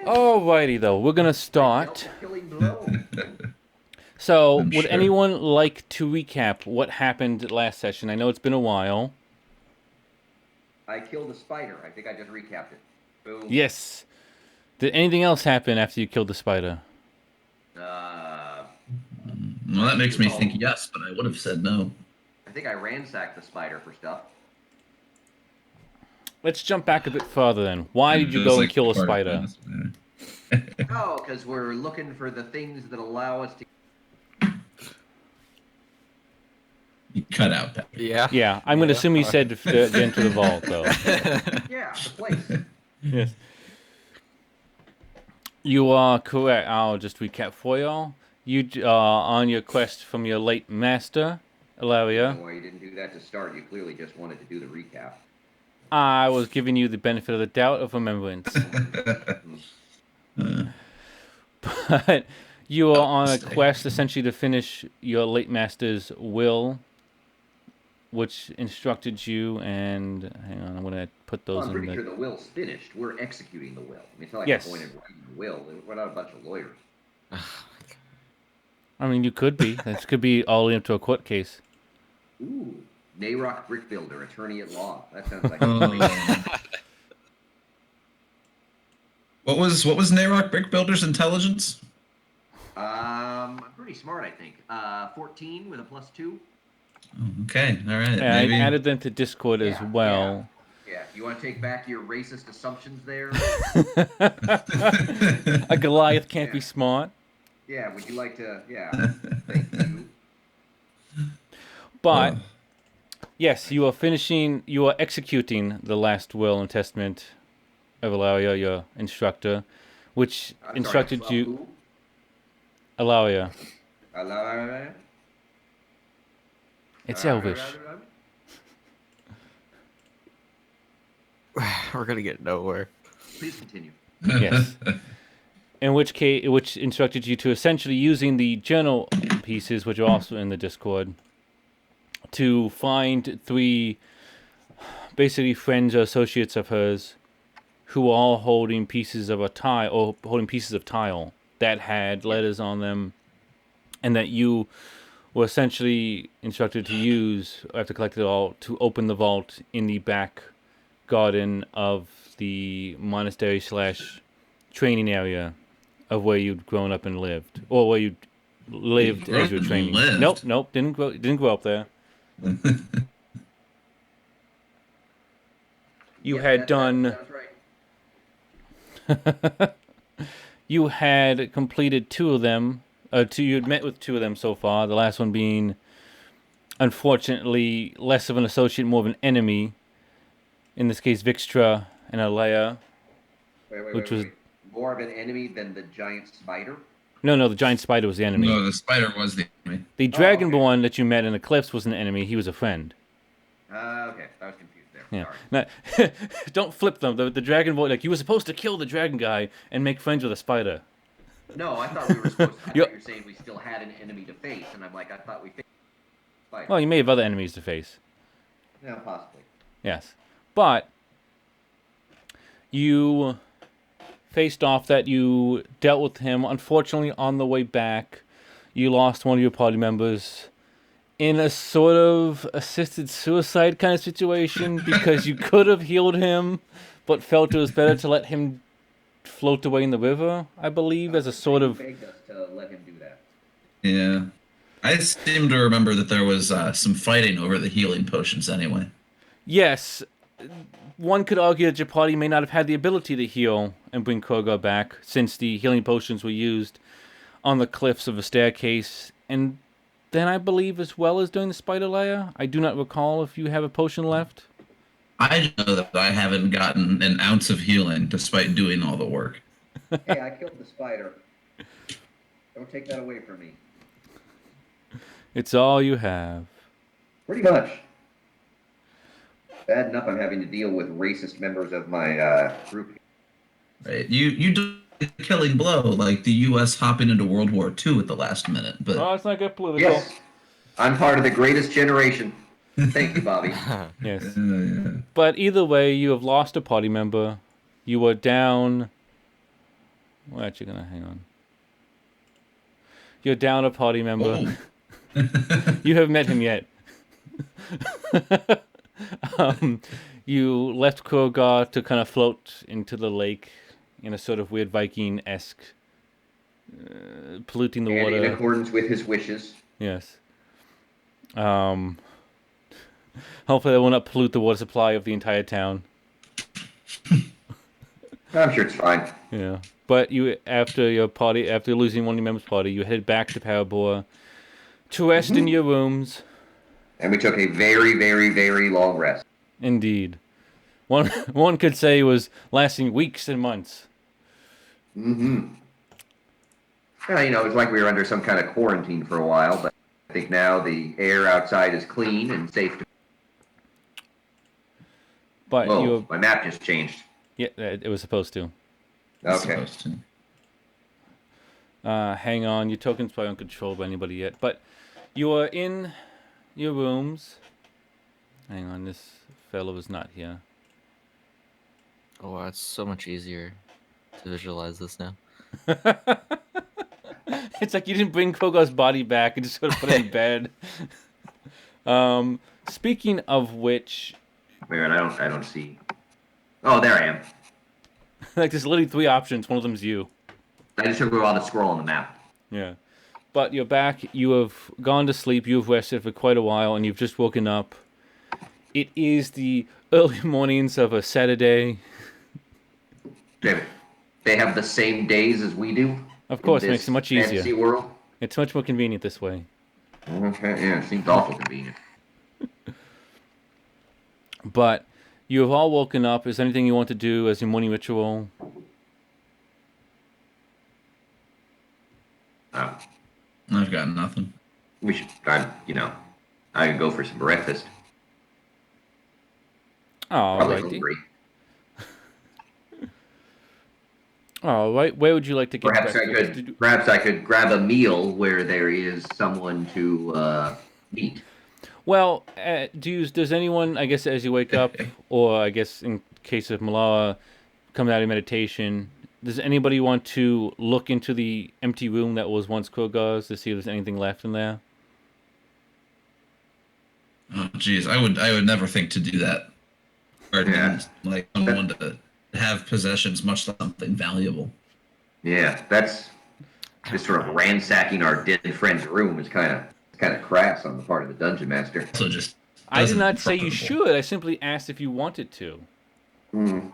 Alrighty, though. We're going to start. So, would anyone like to recap what happened last session? I know it's been a while. I killed a spider. I think I just recapped it. Boom. Yes. Did anything else happen after you killed the spider? Well, that makes me think yes, but I would have said no. I think I ransacked the spider for stuff. Let's jump back a bit further then. Why did you go and kill a spider? Oh, because we're looking for the things that allow us to... You cut out that. Yeah, I'm going to assume you said get into the vault, though. Yeah, the place. Yes. You are correct. I'll just recap for y'all. You are on your quest from your late master, Ilaria. Well, you didn't do that to start. You clearly just wanted to do the recap. I was giving you the benefit of the doubt of remembrance. But you are on a quest essentially to finish your late master's will, which instructed you, and hang on, I'm going to put those in. I'm pretty sure the will's finished. We're executing the will. I mean, it's not like yes. we're going and writing the will. We're not a bunch of lawyers. I mean, you could be. This could be all the way up to a court case. Ooh, Nayrock Brick Builder, attorney at law. That sounds like What was Nayrock Brick Builder's intelligence? I'm pretty smart, I think. 14 with a +2. Okay, all right. Yeah, I added them to Discord as well. Yeah, you want to take back your racist assumptions there? A Goliath can't be smart. Yeah, would you like to... Yeah, thank you. But, yes, you are executing the last will and testament of Ilaria, your instructor, which instructed you... Ilaria. Ilaria? It's Elvish. We're gonna get nowhere. Please continue. Yes. In which case, which instructed you to essentially using the journal pieces, which are also in the Discord, to find 3 basically friends or associates of hers who are all holding pieces of a tile or holding pieces of tile that had letters on them, and that you were essentially instructed to use after collecting it all to open the vault in the back garden of the monastery / training area of where you'd grown up and lived, or where you lived as you were training. Lived. Nope, didn't grow up there. You had done. Right. You had completed 2 of them. You had met with 2 of them so far. The last one being, unfortunately, less of an associate, more of an enemy. In this case, Vixtra and Alea. Wait. More of an enemy than the giant spider? No, the giant spider was the enemy. No, the spider was the enemy. The Dragonborn that you met in Eclipse was an enemy. He was a friend. Okay, I was confused there. Yeah. Sorry. Now, don't flip them. The Dragonborn, like, you were supposed to kill the dragon guy and make friends with a spider. No, I thought we were supposed to. I thought you were saying we still had an enemy to face, and I'm like, I thought we faced the spider. Well, you may have other enemies to face. Yeah, possibly. Yes. But you faced off that, you dealt with him. Unfortunately, on the way back, you lost one of your party members in a sort of assisted suicide kind of situation because you could have healed him, but felt it was better to let him float away in the river, I believe, as a sort of... He begged us to let him do that. Yeah. I seem to remember that there was some fighting over the healing potions anyway. Yes. One could argue that your party may not have had the ability to heal and bring Crogar back, since the healing potions were used on the cliffs of a staircase, and then I believe as well as during the spider layer. I do not recall if you have a potion left. I know that I haven't gotten an ounce of healing despite doing all the work. Hey, I killed the spider. Don't take that away from me. It's all you have. Pretty much. Bad enough I'm having to deal with racist members of my group. Right. You do the killing blow, like the U.S. hopping into World War II at the last minute. But let's not get political. Yes, I'm part of the greatest generation. Thank you, Bobby. Yes. Yeah. But either way, you have lost a party member. You are down We're actually gonna hang on. You're down a party member. Oh. You haven't met him yet. You left Crogar to kind of float into the lake in a sort of weird Viking-esque, polluting the And water. in accordance with his wishes. Yes. Hopefully that will not pollute the water supply of the entire town. I'm sure it's fine. Yeah. But you, after losing one of your members' party, you headed back to Parabor to rest in your rooms. And we took a very, very, very long rest. Indeed. One could say it was lasting weeks and months. Mm-hmm. Well, you know, it's like we were under some kind of quarantine for a while, but I think now the air outside is clean and safe to... But Whoa, my map just changed. Yeah, it was supposed to. Okay. Hang on, your token's probably uncontrolled by anybody yet. But you are in your rooms. Hang on, this fellow is not here. Oh, wow, it's so much easier to visualize this now. It's like you didn't bring Kogar's body back and just sort of put it in bed. Speaking of which... Wait a minute, I don't see... Oh, there I am. Like, there's literally 3 options. One of them's you. I just took a while to scroll on the map. Yeah. But you're back. You have gone to sleep. You have rested for quite a while, and you've just woken up. It is the early mornings of a Saturday. They have the same days as we do? Of course, it makes it much easier. Fantasy world? It's much more convenient this way. Okay, yeah, it seems awful convenient. But you have all woken up. Is there anything you want to do as your morning ritual? I've got nothing. We should, I could go for some breakfast. Probably Alrighty. hungry. All right. Where would you like to get breakfast? Perhaps I could grab a meal where there is someone to meet. Well, does anyone, I guess, as you wake up, or I guess in case of Malara, coming out of meditation, does anybody want to look into the empty room that was once Crogar's to see if there's anything left in there? Oh, geez, I would never think to do that. Or like someone to have possessions, much less something valuable. Yeah, that's just sort of ransacking our dead friend's room is kind of crass on the part of the dungeon master. So just I did not say you should. I simply asked if you wanted to. Mm.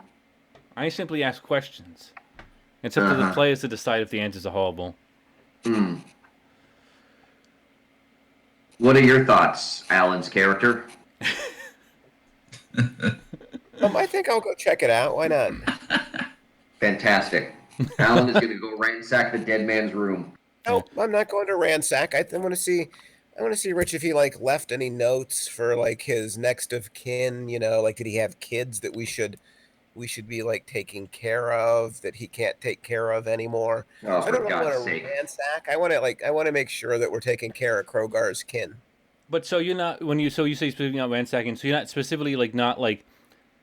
I simply asked questions. It's up to the players to decide if the answers are horrible. Mm. What are your thoughts, Alan's character? I think I'll go check it out. Why not? Fantastic. Alan is going to go ransack the dead man's room. No, I'm not going to ransack. I want to see Rich if he like left any notes for like his next of kin. You know, like did he have kids that we should be like taking care of that he can't take care of anymore? Oh, I for don't God's want to sake! ransack. I want to make sure that we're taking care of Crogar's kin. But so you're not you say specifically not ransacking. So you're not specifically not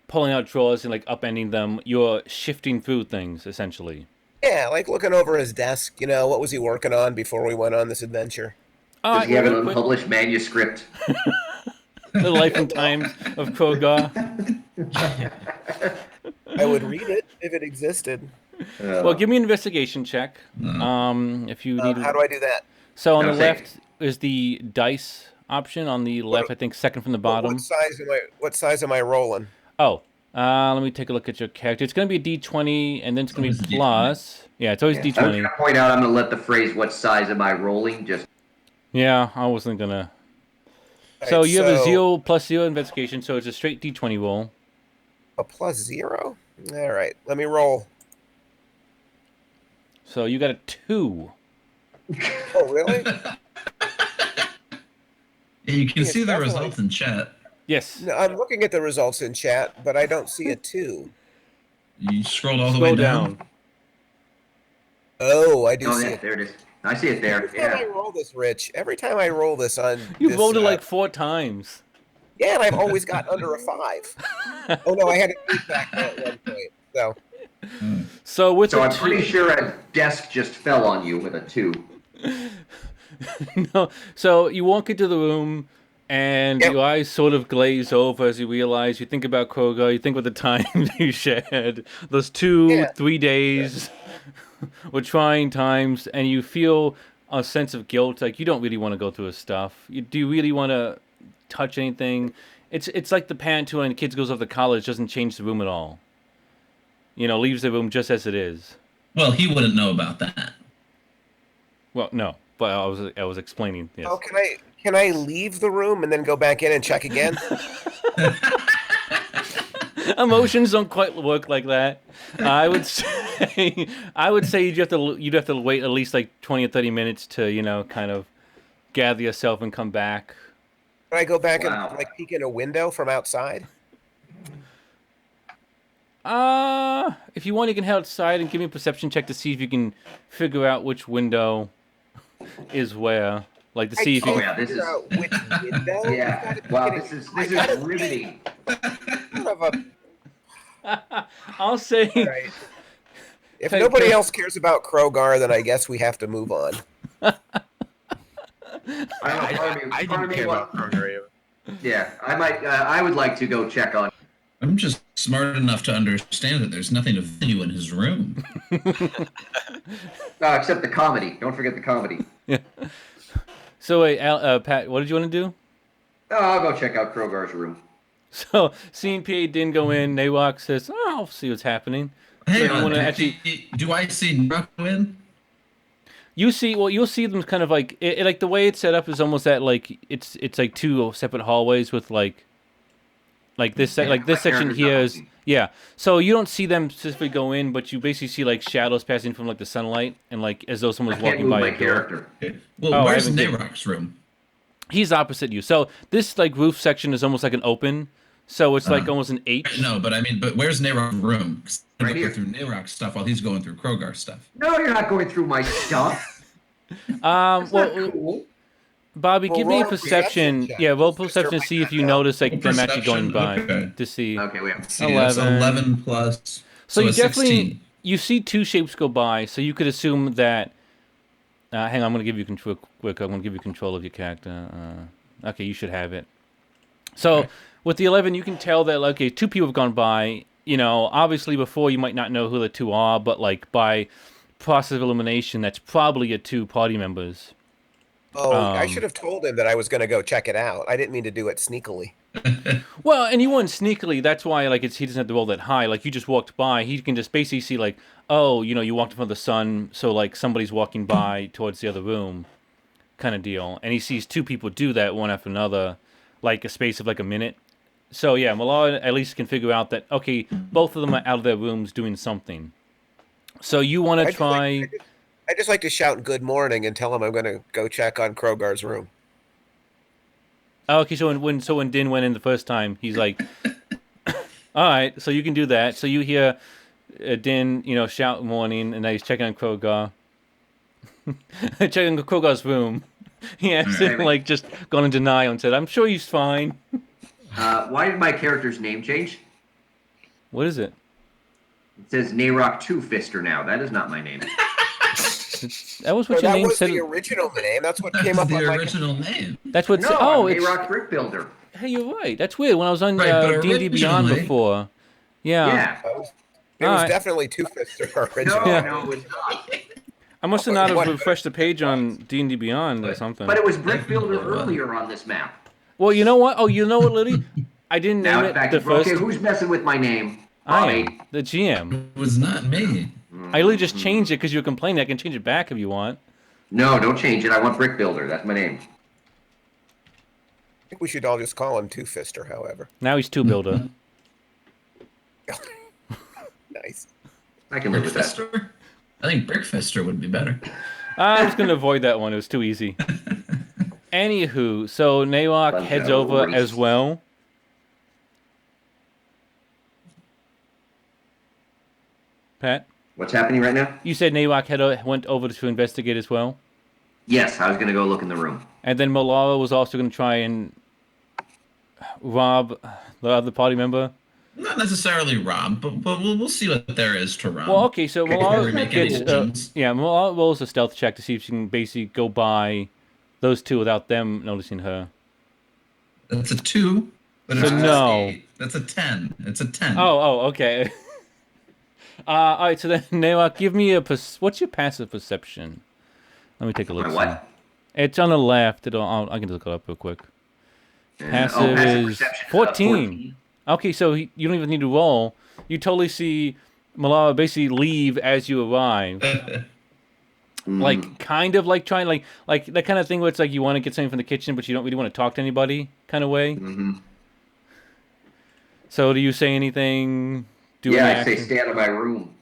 pulling out drawers and upending them. You're shifting through things essentially. Yeah, like looking over his desk. You know, what was he working on before we went on this adventure? Does he have an unpublished manuscript? The Life and Times of Crogar. I would read it if it existed. Well, give me an investigation check. If you need. How do I do that? So on the left is the dice option. On the left, I think second from the bottom. What size am I rolling? Oh, let me take a look at your character. It's going to be a D20, and then it's going to be plus. Yeah, it's always D20. I'm going to point out, I'm going to let the phrase, what size am I rolling, just... Yeah, I wasn't going to... So you have a 0 plus 0 investigation, so it's a straight D20 roll. A plus 0? All right, let me roll. So you got a 2. Oh, really? Yeah, you can see the results in chat. Yes. No, I'm looking at the results in chat, but I don't see a 2. You scrolled all the way down. Oh, I do see it. There it is. I see it there. Every time I roll this, Rich, every time I roll this on... You've rolled it 4 times. Yeah, and I've always got under a 5. Oh, no, I had a feedback at one point, so... So with So the I'm pretty sure a desk just fell on you with a 2. no, so you walk into the room, and Yep. your eyes sort of glaze over as you realize you think about Kroger, you think about the time you shared, those Yeah. 3 days were trying times, and you feel a sense of guilt, like you don't really want to go through his stuff. Do you really want to touch anything? It's like the parent who, when the kids goes off to college, doesn't change the room at all. Leaves the room just as it is. Well, he wouldn't know about that. Well, no, but I was explaining. Yes. Oh, can I leave the room and then go back in and check again? Emotions don't quite work like that. I would say you'd have to wait at least like 20 or 30 minutes to kind of gather yourself and come back. Can I go back Wow. and peek in a window from outside? If you want, you can head outside and give me a perception check to see if you can figure out which window is where. Like to see if you Oh can. yeah, this is. Figure out which window. Yeah. Wow, this is riveting. Son of a- I'll say. Right. If Hey, nobody Chris. else cares about Crogar, then I guess we have to move on. I didn't care about Crogar. Yeah, I might. I would like to go check on. I'm just smart enough to understand that there's nothing of value in his room. Except the comedy. Don't forget the comedy. So wait, Pat, what did you want to do? Oh, I'll go check out Krogar's room. So seeing PA didn't go in, Nawak says, "Oh, I'll see what's happening." Hey, So you wanna do I see Nero in? You'll see them kind of like like the way it's set up is almost that like it's like 2 separate hallways with like this Yeah, like this my section character's here not is looking. yeah. So you don't see them specifically go in, but you basically see like shadows passing from like the sunlight and like as though I someone's can't walking move by my a door. character. Well, Oh, I where's haven't given- Nerok's room? He's opposite you. So this like roof section is almost like an open. So it's like almost an H. No, but where's Nerok's room? 'Cause I'm Right gonna here. go through Nerok's stuff while he's going through Krogar's stuff. No, you're not going through my stuff. Well, That's not cool. Bobby, Well, give me a roll a perception perception. check. Yeah, roll Sister perception to might see if not you know. notice like them actually going Perception, by okay. to see. Okay, we have. See, that's 11. 11 plus. So you a definitely 16. you see 2 shapes go by, so you could assume that. Hang on, I'm going to give you control. Quick, I'm going to give you control of your character. Okay, you should have it. So Okay. with the 11, you can tell that okay, 2 people have gone by. Obviously before you might not know who the 2 are, but like by process of elimination, that's probably your 2 party members. Oh, I Um, should have told him that I was going to go check it out. I didn't mean to do it sneakily. Well, and you weren't sneakily. That's why, like, he doesn't have to roll that high. Like, you just walked by. He can just basically see, like, oh, you walked in front of the sun, so like somebody's walking by towards the other room, kind of deal. And he sees 2 people do that one after another, like a space of like a minute. So yeah, Malala at least can figure out that okay, both of them are out of their rooms doing something. So you want I to just try? I just like to shout good morning and tell him I'm going to go check on Krogar's room. Oh, okay, so when Din went in the first time, he's like, all right, so you can do that. So you hear Din, shout morning, and now he's checking on Krogar. Checking on Krogar's room. He has Alright. like just gone in denial and said, I'm sure he's fine. Why did my character's name change? What is it? It says Nayrok Two Fister now. That is not my name. That was Or what your that name was said. the original name. That's what That's came up the on my original name. That's what. No, Oh, I'm it's. Nayrok Brick Builder. Hey, you're right. That's weird. When I was on Right, but D&D Beyond originally- before. Yeah. Yeah. It was Alright. definitely Two Fister No, original. Yeah. no, it was not. I must have not have What? refreshed the page on D&D Beyond or But- something. But it was Brick Builder Definitely was. earlier on this map. Well, you know what? Oh, you know what, Lily? I didn't Now name it's it back the to first. okay. Who's messing with my name? I Bobby. am the GM. It was not me. I literally just changed it because you were complaining. I can change it back if you want. No, don't change it. I want Brick Builder. That's my name. I think we should all just call him Two Fister, however. Now he's 2 builder. Nice. I can live with that. Brickfister? I think Brickfister would be better. I was gonna avoid that one. It was too easy. Anywho, so Nawak Bunch heads of over racists. as well. Pat, What's happening right now? you said Nawak went over to investigate as well, Yes, I was gonna go look in the room. and then Malala was also gonna try and rob the other party member. Not necessarily rob, but we'll see what there is to rob. Well, okay, so Before we Malala make any gets decisions. Malala rolls a stealth check to see if she can basically go by those two without them noticing her. That's a 2, but So it's plus no. 8. That's a 10. It's a 10. Oh, okay. All right, so then Noah, give me what's your passive perception? Let me take a look. My what? It's on the left. I can look it up real quick. Passive is perception is 14. Okay, so you don't even need to roll. You totally see Malala basically leave as you arrive. Like, kind of like trying, like that kind of thing where it's like you want to get something from the kitchen, but you don't really want to talk to anybody kind of way. Mm-hmm. So do you say anything? Yeah, I say stay out of my room.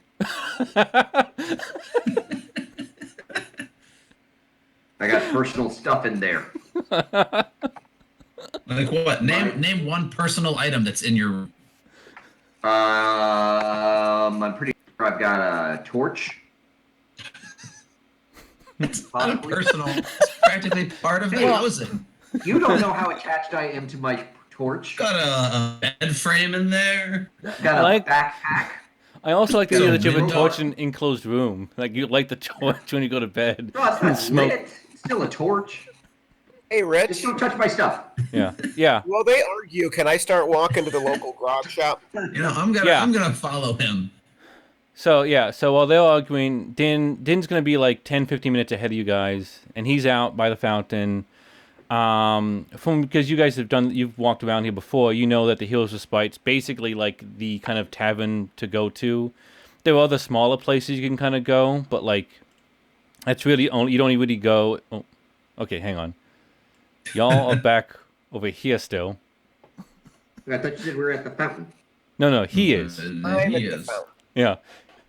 I got personal stuff in there. Like what? Name one personal item that's in your room. I'm pretty sure I've got a torch. It's not personal. It's practically part of the housing. You don't know how attached I am to my torch. Got a bed frame in there. Got a backpack. I also like the idea that you have a window. torch in an enclosed room. Like, you light the torch when you go to bed. No, it's and not smoke. lit. It's still a torch. Hey, Just Rich. don't touch my stuff. Yeah. Yeah. While they argue, can I start walking to the local grog shop? You know, I'm gonna follow him. So while they're arguing, Din's gonna be like 10, 15 minutes ahead of you guys, and he's out by the fountain. Because you guys you've walked around here before, you know that the Hills of Spite's basically like the kind of tavern to go to. There are other smaller places you can kind of go, but like that's really only you don't really go. Oh, okay, hang on. Y'all are back over here still. I thought you said we were at the fountain. No, he is. I'm He at the is. fountain. Yeah.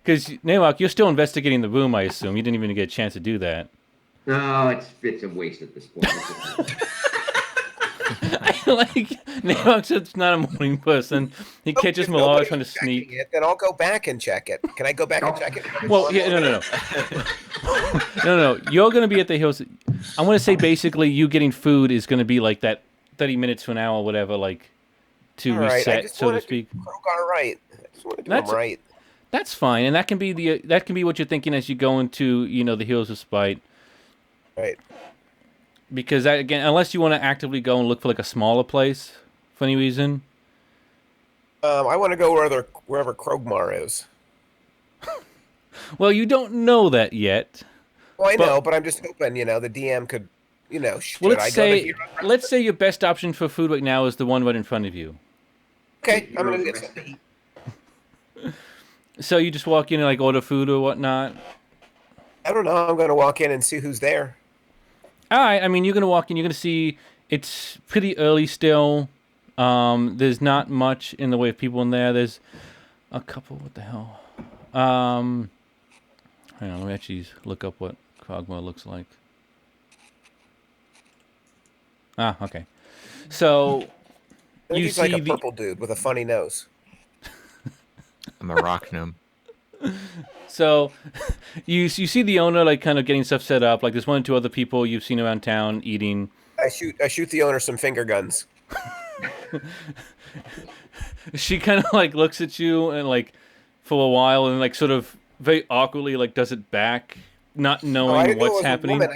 Because, Nawak, you're still investigating the room, I assume. You didn't even get a chance to do that. No, it's a waste at this point. Like, Nawak's just not a morning person. He catches If Malala nobody's trying to checking sneak. it, then I'll go back and check it. Can I go back and check it? Well, yeah, no. No. You're going to be at the hills. I want to say basically you getting food is going to be like that 30 minutes to an hour, whatever, like to All right, I reset, just so to wanna speak. do Crogar right. I just want to do That's- them right. That's fine, and that can be what you're thinking as you go into the Hills of Spite. Right. Because that, again, unless you want to actively go and look for like a smaller place for any reason. I want to go wherever Krogmar is. Well, you don't know that yet. Well, I But- know, but I'm just hoping, the DM could, should Well, I go to here? let's say your best option for food right now is the one right in front of you. Okay, I'm going to get something to eat. So you just walk in and like order food or whatnot. I don't know. I'm going to walk in and see who's there. All right. I mean, you're gonna walk in. You're gonna see it's pretty early still. There's not much in the way of people in there. There's a couple. What the hell? Hang on. Let me actually look up what Krogmar looks like. Ah, okay. So I think you he's like see a purple dude with a funny nose. I'm a rock gnome. So you see the owner like kind of getting stuff set up. Like there's one or two other people you've seen around town eating. I shoot the owner some finger guns. She kind of like looks at you and like for a while and like sort of very awkwardly like does it back, not Oh, I knowing didn't know it what's was happening. a woman.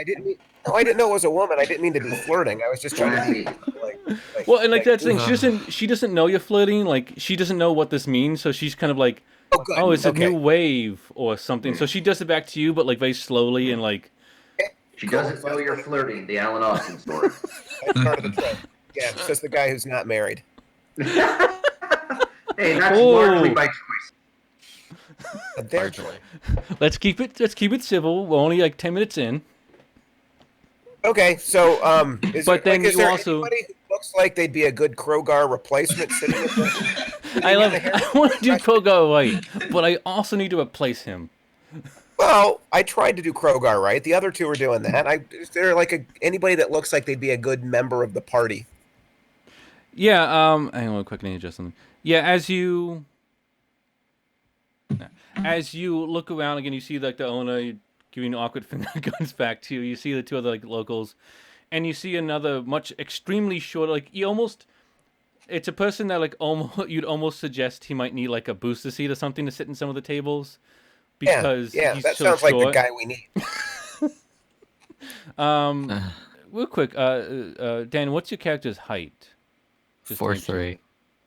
I didn't know it was a woman. I didn't mean to be flirting. I was just trying to be like Well, and like that's the thing. She doesn't know you're flirting. Like she doesn't know what this means. So she's kind of like, oh, good. oh, it's a Okay. new wave or something. So she does it back to you, but like very slowly and like. She doesn't know you're flirting. The Alan Austin story. That's part of the trip. Yeah, it's just the guy who's not married. Hey, that's Oh. largely by choice. Their Let's keep it civil. We're only like 10 minutes in. Okay, so But then is you there also- anybody who looks like they'd be a good Krogar replacement sitting at the I want to do Krogar right, but I also need to replace him. Well, I tried to do Krogar right. The other two are doing that. Is there like anybody that looks like they'd be a good member of the party? Yeah, hang on, quick, I need to adjust something. Yeah, as you look around again, you see like the owner giving awkward finger guns back to you. You see the two other like locals, and you see another extremely short, like you almost It's a person that like almost you'd almost suggest he might need like a booster seat or something to sit in some of the tables because yeah, he's that so sounds like the short. guy we need. Real quick, Dan, what's your character's height? Just to make sure. 4'3".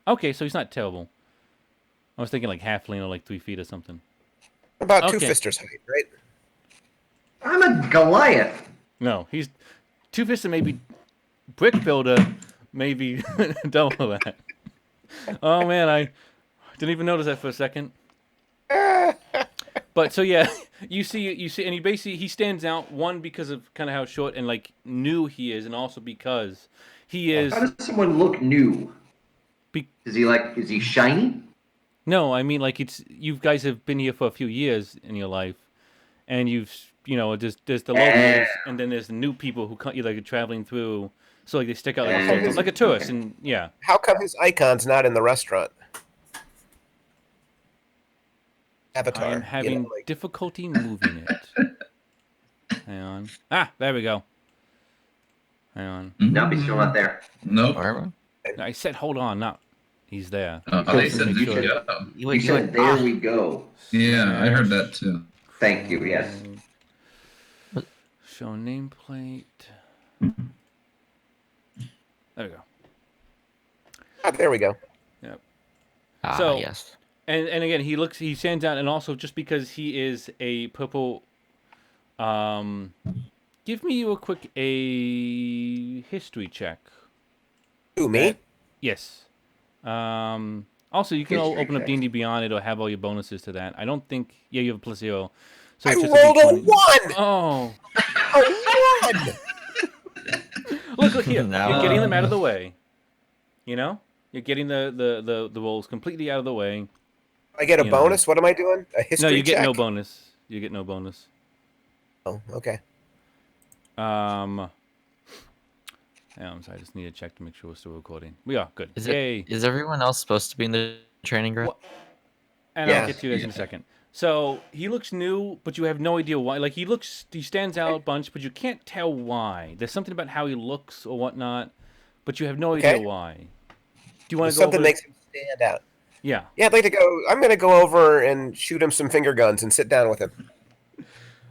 Okay, so he's not terrible. I was thinking like halfling or like 3 feet or something. About Okay. Two-Fister's height, right? I'm a Goliath. No, he's Two-Fisted, maybe Brick Builder, maybe double that. Oh man, I didn't even notice that for a second. But so yeah, you see, and he stands out, one because of kind of how short and like new he is, and also because he is. How does someone look new? Be- Is he shiny? No, I mean like you guys have been here for a few years in your life, and there's the locals, and then there's the new people who come, like traveling through, so like they stick out like a tourist, and yeah. How come his icon's not in the restaurant? Avatar. I am having difficulty moving it. Hang on. Ah, there we go. Hang on. No, he's still not there. Nope. Whatever. I said hold on, not. He's there. They said Make you sure. should go. He said, "There we go." Yeah, I heard that too. Thank you. Yes. Show nameplate. There we go. Ah, there we go. Yep. Ah, yes. And again, he stands out, and also just because he is a purple. Give me a quick history check. Who, me? Yes. Also, you can History open up check. D&D Beyond. It'll have all your bonuses to that. I don't think. Yeah, you have a plus 0. So I it's just rolled a D20. 1! Oh, A 1! look here. Now- You're getting them out of the way. You know, you're getting the rolls completely out of the way. I get a Yeah. bonus? What am I doing? A history No, you get check? no bonus. You get no bonus. Oh, okay. I'm sorry. I just need to check to make sure we're still recording. We are good. Yay. Is everyone else supposed to be in the training ground? And Yeah. I'll get to you guys in a second. So he looks new, but you have no idea why. Like he stands out a bunch, but you can't tell why. There's something about how he looks or whatnot, but you have no idea Okay. why. Do you want to go Something over? makes him stand out. Yeah. Yeah, I'd like to go. I'm going to go over and shoot him some finger guns and sit down with him.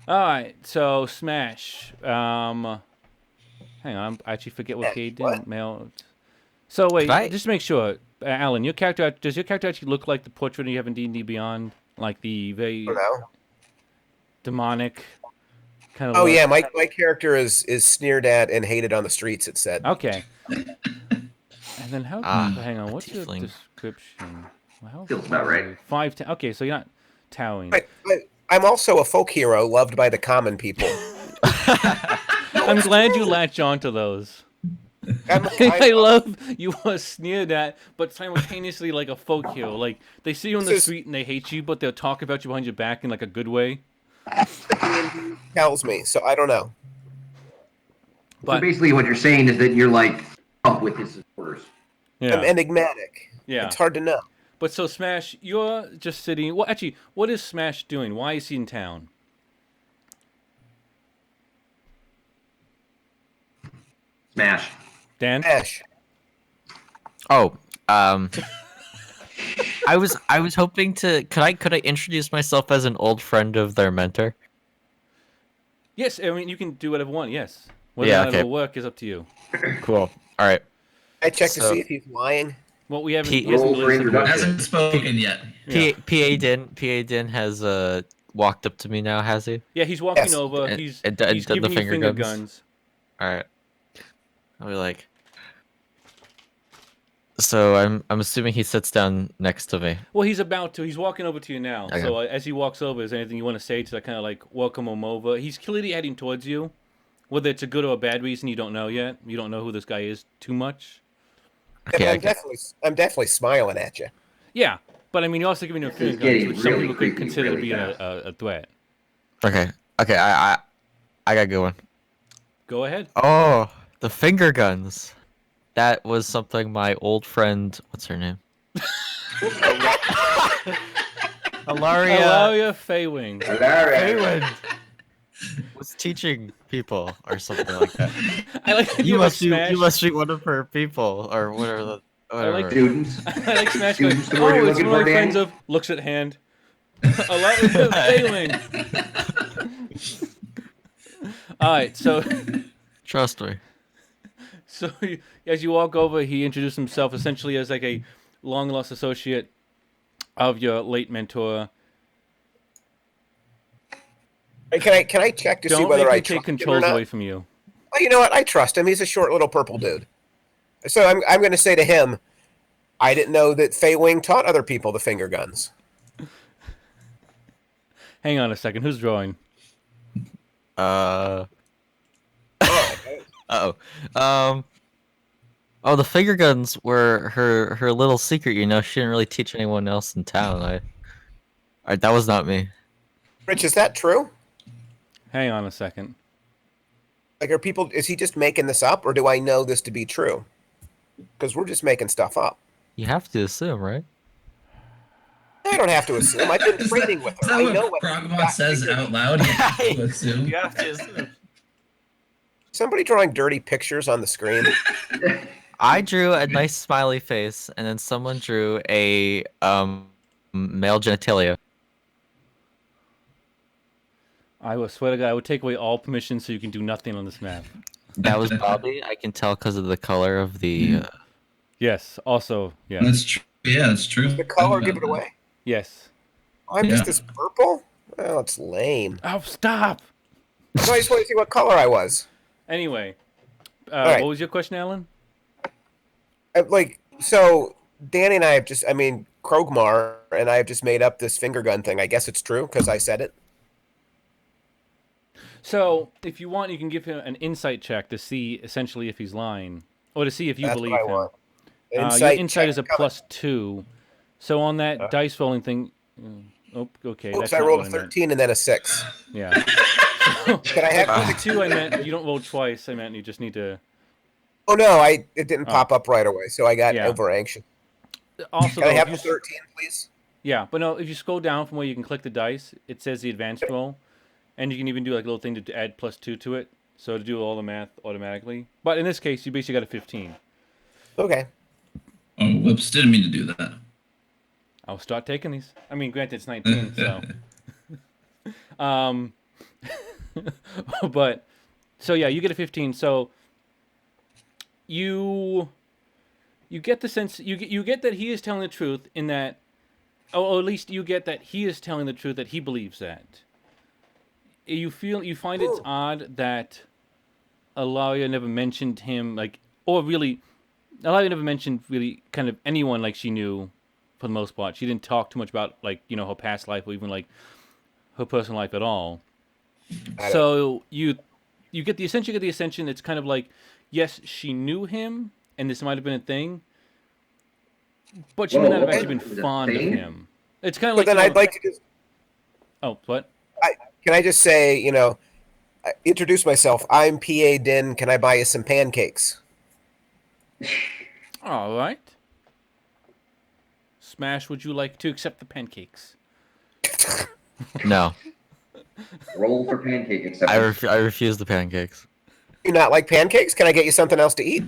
All right. So Smash. Hang on. I actually forget what Cade What? did. Mail. So wait, Could I- just to make sure, Alan, does your character actually look like the portrait you have in D&D Beyond, like the very I don't know. demonic kind of? Oh look? yeah, my character is sneered at and hated on the streets. It said. Okay. And then how? Hang on. What's your tiefling. description? Well, how Feels about right. 5'10". Okay, so you're not towering. I'm also a folk hero loved by the common people. I'm glad you latch on to those. I I'm, love you are sneered at, but simultaneously like a folk hero. Like they see you on the This is- street and they hate you, but they'll talk about you behind your back in like a good way. tells me, so I don't know. So But basically, what you're saying is that you're like up with his supporters. yeah, I'm enigmatic. yeah. It's hard to know. But so Smash, you're just sitting. Well, actually, what is Smash doing? Why is he in town? Smash. Dan? Ash. Oh, I was hoping to. Could I introduce myself as an old friend of their mentor? Yes, I mean you can do whatever you want. Yes, whether Yeah, or not okay. it'll work is up to you. Cool. All right. I checked to So- see if he's lying. Well, we haven't. P- he hasn't Roll for really said the word introduction. yet. Hasn't spoken yet. Yeah. PA Din has walked up to me now, has he? Yeah, he's walking Yes. over. And- He's and did he's the giving you finger finger guns? guns. All right. I'll be like. So I'm assuming he sits down next to me. Well, he's about to. He's walking over to you now. Okay. So as he walks over, is there anything you want to say to kind of like welcome him over? He's clearly heading towards you. Whether it's a good or a bad reason, you don't know yet. You don't know who this guy is too much. Okay. I'm definitely smiling at you. Yeah, but I mean, you're also giving him This finger is guns, getting which some really people could creepy consider to really be fast. a threat. Okay. I got a good one. Go ahead. Oh, the finger guns. That was something my old friend. What's her name? Alaria Alaria Faywing. Hilarious. was teaching people or something like that. I like that You have a must be Smash. you must be one of her people or whatever. Whatever. Students. I like Smash going, Students, the word you're oh, it's looking one of for, my friends Danny? of, looks at hand. Allow me to failing. Alright, so Trust me. as you walk over, he introduced himself essentially as like a long lost associate of your late mentor. Hey, can I check to see Don't whether make I me trust take him or controls not? away from you. Well, you know what? I trust him. He's a short little purple dude. So I'm going to say to him, I didn't know that Fei Wing taught other people the finger guns. Hang on a second. Who's drawing? Uh Oh, oh. Oh, the finger guns were her little secret. You know, she didn't really teach anyone else in town. That was not me. Rich, is that true? Hang on a second. Like, is he just making this up, or do I know this to be true? Because we're just making stuff up. You have to assume, right? I don't have to assume. I've been Is training that, with is her. that I know what what Crogar says out loud? You have to assume. You have to assume. Somebody drawing dirty pictures on the screen. I drew a nice smiley face, and then someone drew a male genitalia. I will swear to God, I would take away all permissions so you can do nothing on this map. That was Bobby. I can tell because of the color of the. Yes. Also, yeah. That's true. Yeah, that's true. The color, give it away. Yes. Oh, I missed Yeah. this purple? Oh, it's lame. Oh, stop. No, I just want to see what color I was. Anyway, right. what was your question, Alan? So Danny and I have just, Krogmar and I have just made up this finger gun thing. I guess it's true because I said it. So, if you want, you can give him an insight check to see essentially if he's lying, or to see if you That's believe what I him. want. Your Insight insight check is a coming. +2. So on that dice rolling thing, okay. Oops, That's I not rolled what a I meant. 13 and then a 6. Yeah. Can I have +2, I meant you don't roll twice. I meant you just need to. Oh no, it didn't Oh. pop up right away, so I got Yeah. over anxious. Also, Can I though, have if the you 13, please? yeah, but no, if you scroll down from where you can click the dice, it says the advanced roll, and you can even do like a little thing to add +2 to it, so to do all the math automatically. But in this case, you basically got a 15. Okay. Oh, whoops! Didn't mean to do that. I'll start taking these. I mean, granted, it's 19, so. But, so yeah, you get a 15. So, you get the sense you get that he is telling the truth in that, or at least you get that he is telling the truth that he believes that. You find it's odd that Alaria never mentioned him, like, or really, Alaria never mentioned really kind of anyone like she knew. For the most part, she didn't talk too much about like her past life or even like her personal life at all. So you get the ascension. It's kind of like, yes, she knew him, and this might have been a thing, but she may not have actually been fond of him. It's kind of But like. then I'd like to just. Oh, what? Can I just say, introduce myself? I'm P.A. Din. Can I buy you some pancakes? All right. Smash, would you like to accept the pancakes? No, Roll for pancake I acceptance. refuse the pancakes. You not like pancakes? Can I get you something else to eat?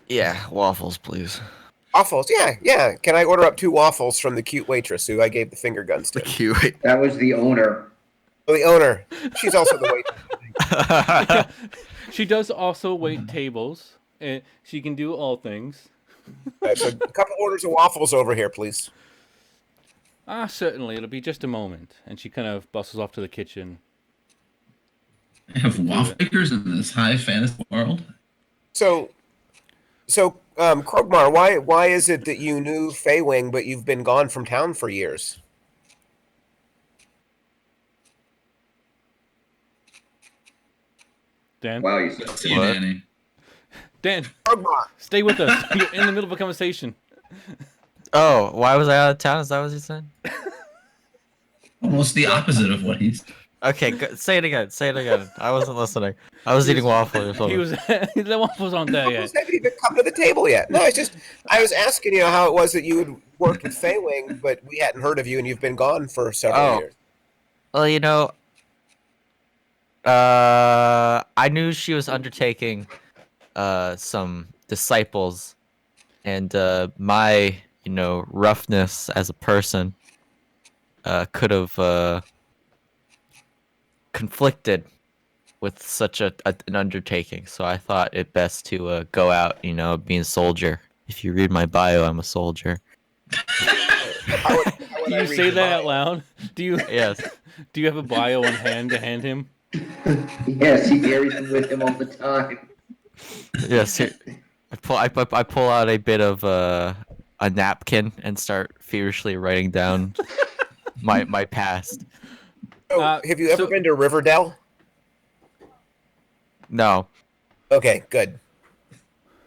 Yeah, waffles, please. Waffles, yeah. Can I order up 2 waffles from the cute waitress who I gave the finger guns to? Cute. That was the owner. Oh, the owner. She's also the waitress. She does also wait tables, and she can do all things. All right, so a couple orders of waffles over here, please. Certainly. It'll be just a moment. And she kind of bustles off to the kitchen. I have waffle makers in this high fantasy world. So, Krogmar, why is it that you knew Fei Wing, but you've been gone from town for years? Dan? Wow, you said See you, What? Danny. Dan, Krogmar, stay with us. You're in the middle of a conversation. Oh, why was I out of town? Is that what you said? Almost the opposite of what he's. Okay, say it again. Say it again. I wasn't listening. I was eating waffles or something. He was the waffles aren't there yet. waffles haven't even come to the table yet. No, I was asking how it was that you had worked with Fei Wing, but we hadn't heard of you, and you've been gone for several years. Well, I knew she was undertaking some disciples and my roughness as a person could have conflicted with such an undertaking. So I thought it best to go out, being a soldier. If you read my bio, I'm a soldier. How would Do I you read say your that out bio? loud? Do you Yes. do you have a bio on hand to hand him? Yes, he carries them with him all the time. Yes. Here, I pull out a bit of a napkin and start feverishly writing down my past. Oh, have you ever so- been to Riverdale? No. Okay, good.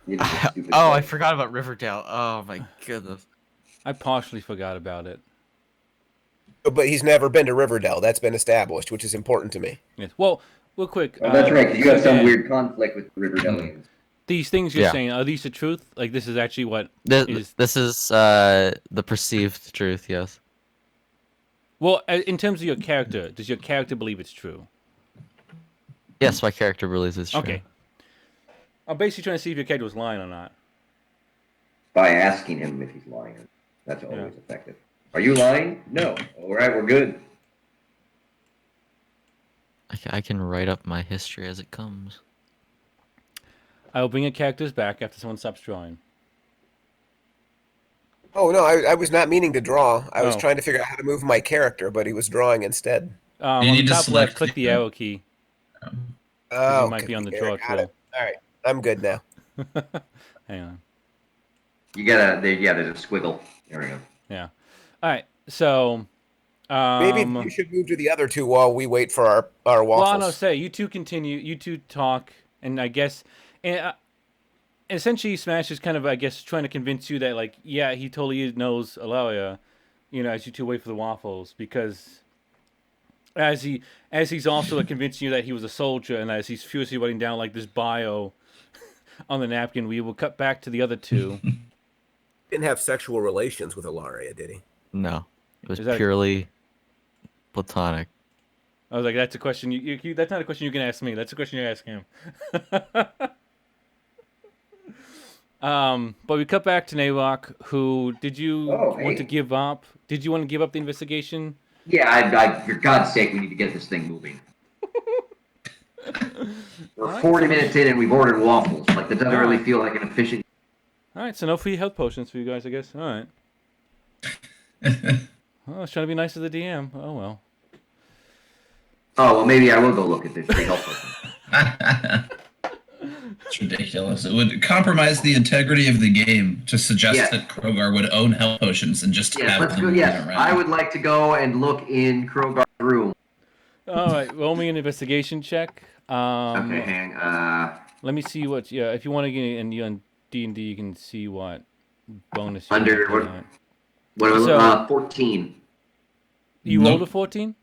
It is a stupid Oh, I place. forgot about Riverdale. Oh my goodness. I partially forgot about it. But he's never been to Riverdale. That's been established, which is important to me. Yes. Well, real quick. Oh, that's right, because you have some Dan, weird conflict with the Riverdalians. These things you're Yeah. saying, are these the truth? Like, this is actually what is... This is the perceived truth, yes. Well, in terms of your character, does your character believe it's true? Yes, my character believes it's true. Okay. I'm basically trying to see if your character was lying or not. By asking him if he's lying. That's always effective. Are you lying? No. All right, we're good. I can write up my history as it comes. I will bring your characters back after someone stops drawing. Oh no, I was not meaning to draw. I was Oh. trying to figure out how to move my character, but he was drawing instead. You On the need to top left, select click the the- arrow key. Oh, might be on the okay, draw got it. tool. All right, I'm good now. Hang on. You gotta, there's a squiggle. There we go. Yeah. All right. So, Maybe you should move to the other two while we wait for our well, waffles. no, say you two continue. You two talk, and I guess, and essentially, Smash is kind of, I guess, trying to convince you that, like, yeah, he totally knows Alaria, as you two wait for the waffles, because as he's also like, convincing you that he was a soldier, and as he's furiously writing down like this bio on the napkin, we will cut back to the other two. Didn't have sexual relations with Ilaria, did he? No. It was Is that- purely platonic. I was like, that's a question you that's not a question you can ask me. That's a question you ask him. But we cut back to Nayrok, who did you want to hey. give up? Did you want to give up the investigation? Yeah, I, for God's sake, we need to get this thing moving. We're 40 minutes in and we've ordered waffles. Like, that doesn't really feel like an efficient... All right, so no free health potions for you guys, I guess. All right. I was trying to be nice to the DM. Oh, well. Oh, well, maybe I will go look at this free health potion. It's ridiculous. It would compromise the integrity of the game to suggest Yeah. that Crogar would own health potions and just Yes, have let's them go. moving Yes, around. I would like to go and look in Crogar's room. All right, roll me an investigation check. Okay, hang. Let me see what. Yeah, if you want to get in you on D&D, you can see what bonus. Under have what- to that. What am I So- looking 14. You Nope. rolled a 14?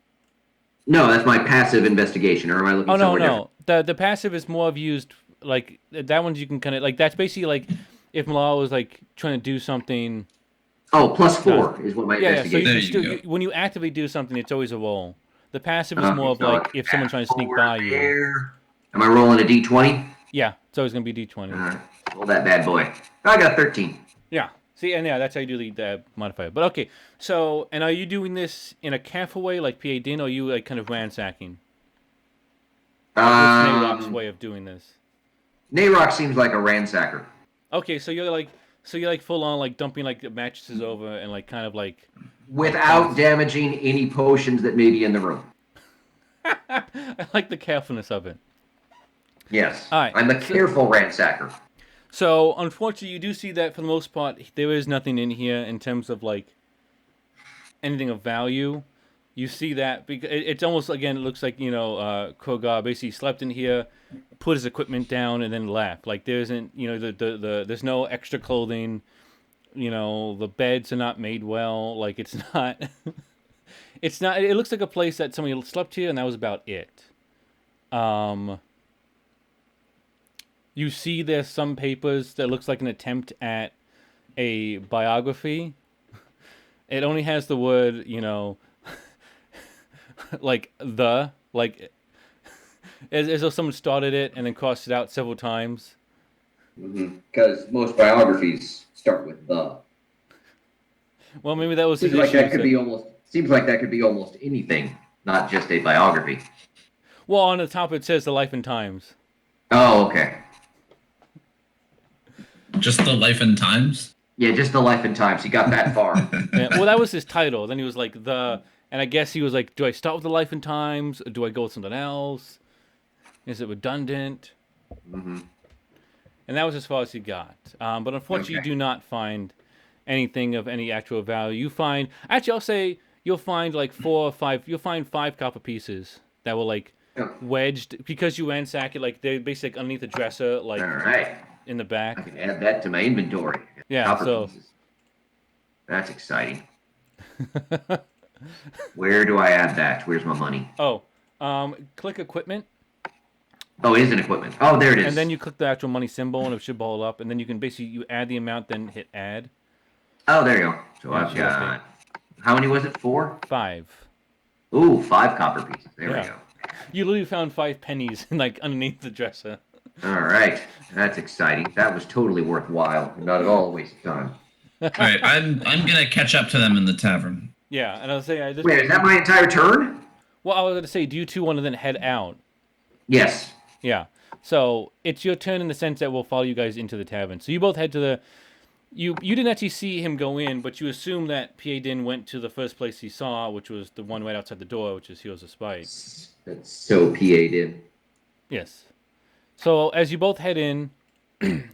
No, that's my passive investigation. Or am I looking Oh no, somewhere no. The passive is more of used like that one's you can kind of like that's basically like if Malala was like trying to do something. different? Oh, +4 is what my Yeah, so investigation you There can you still, go. when you actively do something, it's always a roll. The passive is Okay, more of so like if someone's trying to sneak over by you. there. Am I rolling a d20? Yeah, it's always gonna be D20. Roll that bad boy. I got 13. Yeah. See, and yeah, that's how you do the modifier. But okay, so and are you doing this in a careful way, like PA Din, or are you like kind of ransacking? What's Nayrok's way of doing this? Nayrok seems like a ransacker. Okay, so you're like full on like dumping like the mattresses over and like kind of like. Without damaging any potions that may be in the room. I like the carefulness of it. Yes. All right, I'm a so- careful ransacker. So unfortunately, you do see that for the most part, there is nothing in here in terms of like anything of value. You see that because it's almost again, it looks like Crogar basically slept in here, put his equipment down, and then left. Like there isn't there's no extra clothing. The beds are not made well. Like it's not. It's not. It looks like a place that somebody slept here, and that was about it. You see there's some papers that looks like an attempt at a biography. It only has the word, like as though someone started it and then crossed it out several times. Because most biographies start with the. Well, maybe that was his Seems like issue. that could be almost. Seems like that could be almost anything, not just a biography. Well, on the top it says the life and times. Oh, okay. Just the life and times. Yeah, just the life and times. He got that far. Yeah, well, that was his title. Then he was like and I guess he was like, do I start with the life and times, or do I go with something else? Is it redundant? Mm-hmm. And that was as far as he got. But unfortunately, you Okay. do not find anything of any actual value. You find, actually, I'll say you'll find like 4 or 5. You'll find 5 copper pieces that were like Oh, wedged because you ransack it. Like they're basically like underneath the dresser, like all right. in the I back. can add that to my inventory. Yeah. Copper So pieces. That's exciting. Where do I add that? Where's my money? click equipment, Oh, it is an equipment. Oh, there it is. and then you click the actual money symbol, and it should ball up, and then you can basically you add the amount, then hit add. Oh, there you go. So Yeah, I've sure, okay. got. How many was it? 4? 5. Ooh, 5 copper pieces. There we Yeah. go. You literally found 5 pennies like underneath the dresser. All right. That's exciting. That was totally worthwhile. Not at all a waste of time. All right, I'm gonna catch up to them in the tavern. Yeah, and I was saying, Wait, is that my entire turn? well, I was going to say, do you two want to then head out? Yes. Yeah. So it's your turn in the sense that we'll follow you guys into the tavern. So you both head to the. You didn't actually see him go in, but you assume that P.A. Din went to the first place he saw, which was the one right outside the door, which is Heels of Spite. That's so PA'd in. Yes. So as you both head in,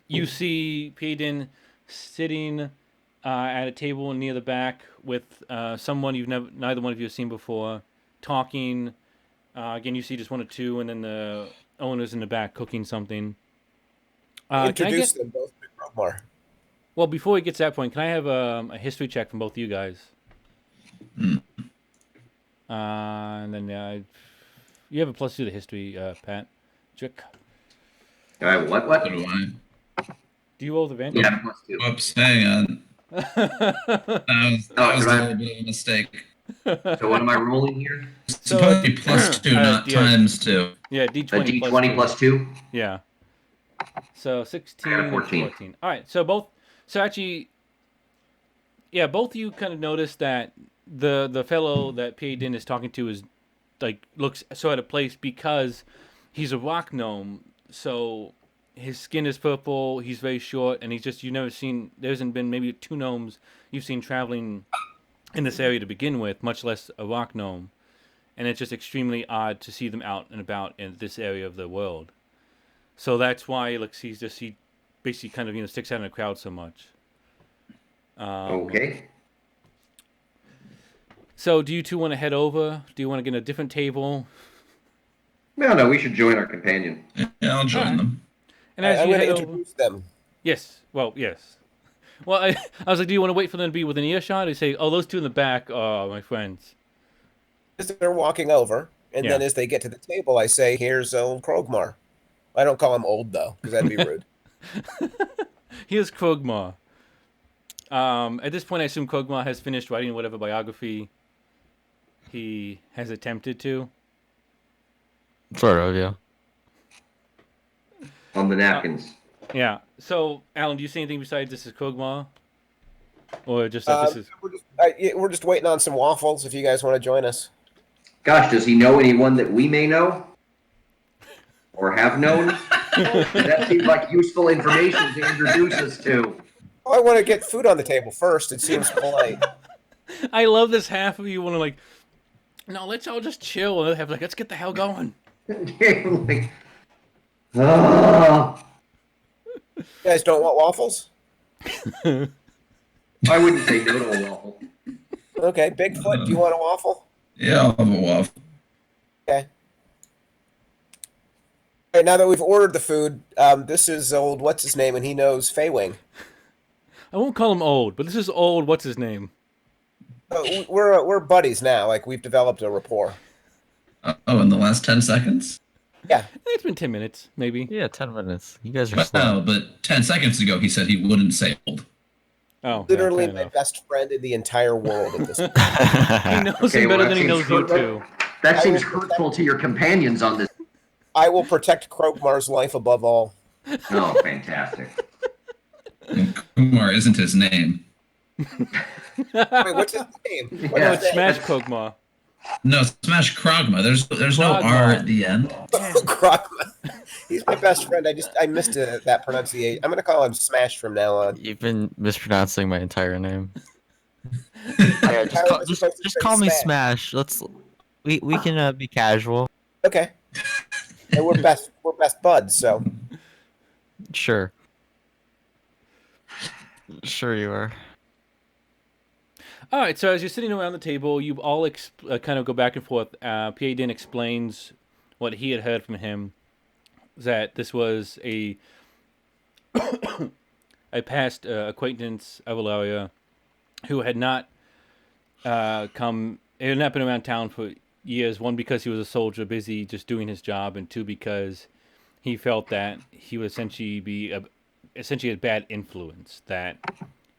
you see P.A. Din sitting at a table near the back with someone neither one of you have seen before, talking. Again, you see just 1 or 2, and then the owner's in the back cooking something. Can I Introduce get? them both to Crogar. Well, before we get to that point, can I have a history check from both of you guys? And then you have a +2 to history, Pat. Check. All right, what? So do I. Do you roll the advantage? Yeah, +2. Whoops, hang on. That was a little bit of a mistake. So what am I rolling here? It's supposed to be +2, not yeah. ×2. Yeah, A D20 D20 plus 2. +2? Yeah. So 16 I got a and 14. 14. All right. So actually, yeah, both of you kind of noticed that the fellow that P.A. Din is talking to is like looks so out of place because he's a rock gnome. So his skin is purple. He's very short, and you've never seen. There hasn't been maybe 2 gnomes you've seen traveling in this area to begin with, much less a rock gnome. And it's just extremely odd to see them out and about in this area of the world. So that's why he basically kind of sticks out in the crowd so much. Okay. So do you two want to head over? Do you want to get a different table? No, we should join our companion. Yeah, I'll join Alright. them. And as I'm you going to head over, introduce them. yes. Well, yes. Well, I was like, do you want to wait for them to be within earshot? Or say, oh, those 2 in the back are my friends. As they're walking over, and then Yeah. as they get to the table, I say, "Here's old Crogar." I don't call him old though, because that'd be rude. Here's Krogmar. At this point, I assume Krogmar has finished writing whatever biography he has attempted to. Sort of, yeah. On the napkins. Yeah. So, Alan, do you see anything besides this is Krogmar? Or just that this is... We're just waiting on some waffles. If you guys want to join us, Gosh, does he know anyone that we may know? Or have known? That seems like useful information to introduce us to. I want to get food on the table first. It seems polite. I love this half of you want to like, no, let's all just chill. And the other half like, let's get the hell going. Like, ah. You guys don't want waffles? I wouldn't say no to a waffle. Okay, Bigfoot, do you want a waffle? Yeah, I'll have a waffle. Okay. All right, now that we've ordered the food, this is old what's his name, and he knows Feywing. I won't call him old, but this is old. What's his name? We're buddies now. Like we've developed a rapport. Oh, in the last 10 seconds? Yeah. It's been 10 minutes, maybe. Yeah, 10 minutes. You guys are slow. Well, but 10 seconds ago he said he wouldn't say old. Oh, Literally yeah, my enough. best friend in the entire world at this point. He knows Okay, him better well, than he that knows seems you good. too. That I seems will- hurtful to your companions on this. I will protect Crogar's life above all. Oh, fantastic. Kumar isn't his name. Wait, what's his name? What's No, Yeah. it's his name? Smash Kog'Maw. No, Smash Krogma. There's no R Krogma. at the end. Krogman. He's my best friend. I missed that pronunciation. I'm gonna call him Smash from now on. You've been mispronouncing my entire name. Tyler was Just supposed to say call me Smash. We can be casual. Okay. And we're best buds, so Sure. Sure you are. All right, so as you're sitting around the table, you all kind of go back and forth. P.A. Din explains what he had heard from him, that this was a past acquaintance of Ilaria who had not had not been around town for years. One, because he was a soldier busy just doing his job, and two, because he felt that he would essentially a bad influence, that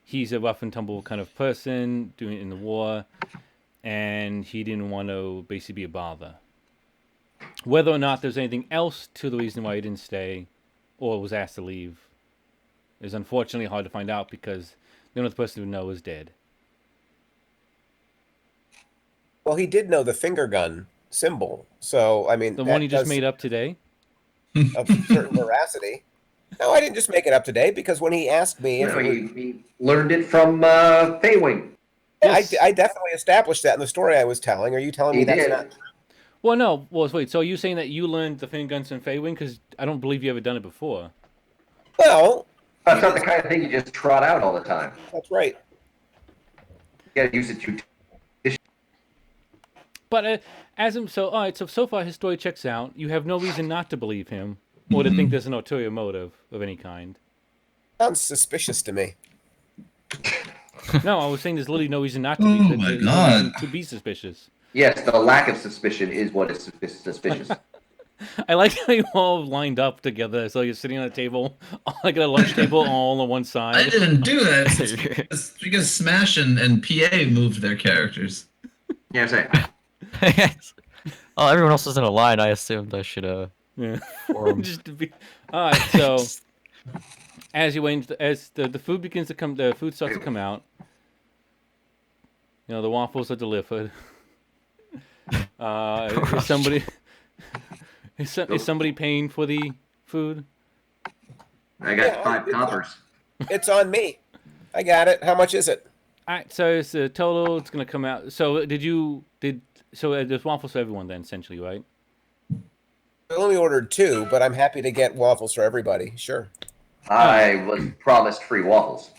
he's a rough and tumble kind of person doing it in the war, and he didn't want to basically be a bother. Whether or not there's anything else to the reason why he didn't stay or was asked to leave is unfortunately hard to find out, because the only person who knows is dead. well, he did know the finger gun symbol. So I mean, The that one he just does made up today? of certain veracity. No, I didn't just make it up today because when he asked me, if No, it was, he learned it from Feywing. Yes. I definitely established that in the story I was telling. Are you telling me He that's did. not? Well, no. Well, wait. So are you saying that you learned the finger guns from Feywing? Because I don't believe you ever done it before. Well, That's not the kind of thing you just trot out all the time. that's right. You gotta use it to. But all right. So far his story checks out. You have no reason not to believe him or to think there's an ulterior motive of any kind. Sounds suspicious to me. No, I was saying there's literally no reason not to Oh be. my there's no God. reason to be suspicious. Yes, the lack of suspicion is what is suspicious. I like how you all lined up together. So you're sitting on a table, like at a lunch table, all on one I side. didn't do that. It's because Smash and PA moved their characters. Yeah, I'm saying. Oh, everyone else was in a line. I assumed I should Yeah. form. Just to be. All right. So as you wait, as the food begins to come, the food starts to come out. You know, the waffles are delivered. Is somebody is somebody paying for the food? I got Yeah, 5 coppers. It's on me. I got it. How much is it? All right, so it's the total. It's gonna come out. So there's waffles for everyone then, essentially, right? I only ordered 2, but I'm happy to get waffles for everybody. Sure. I was promised free waffles.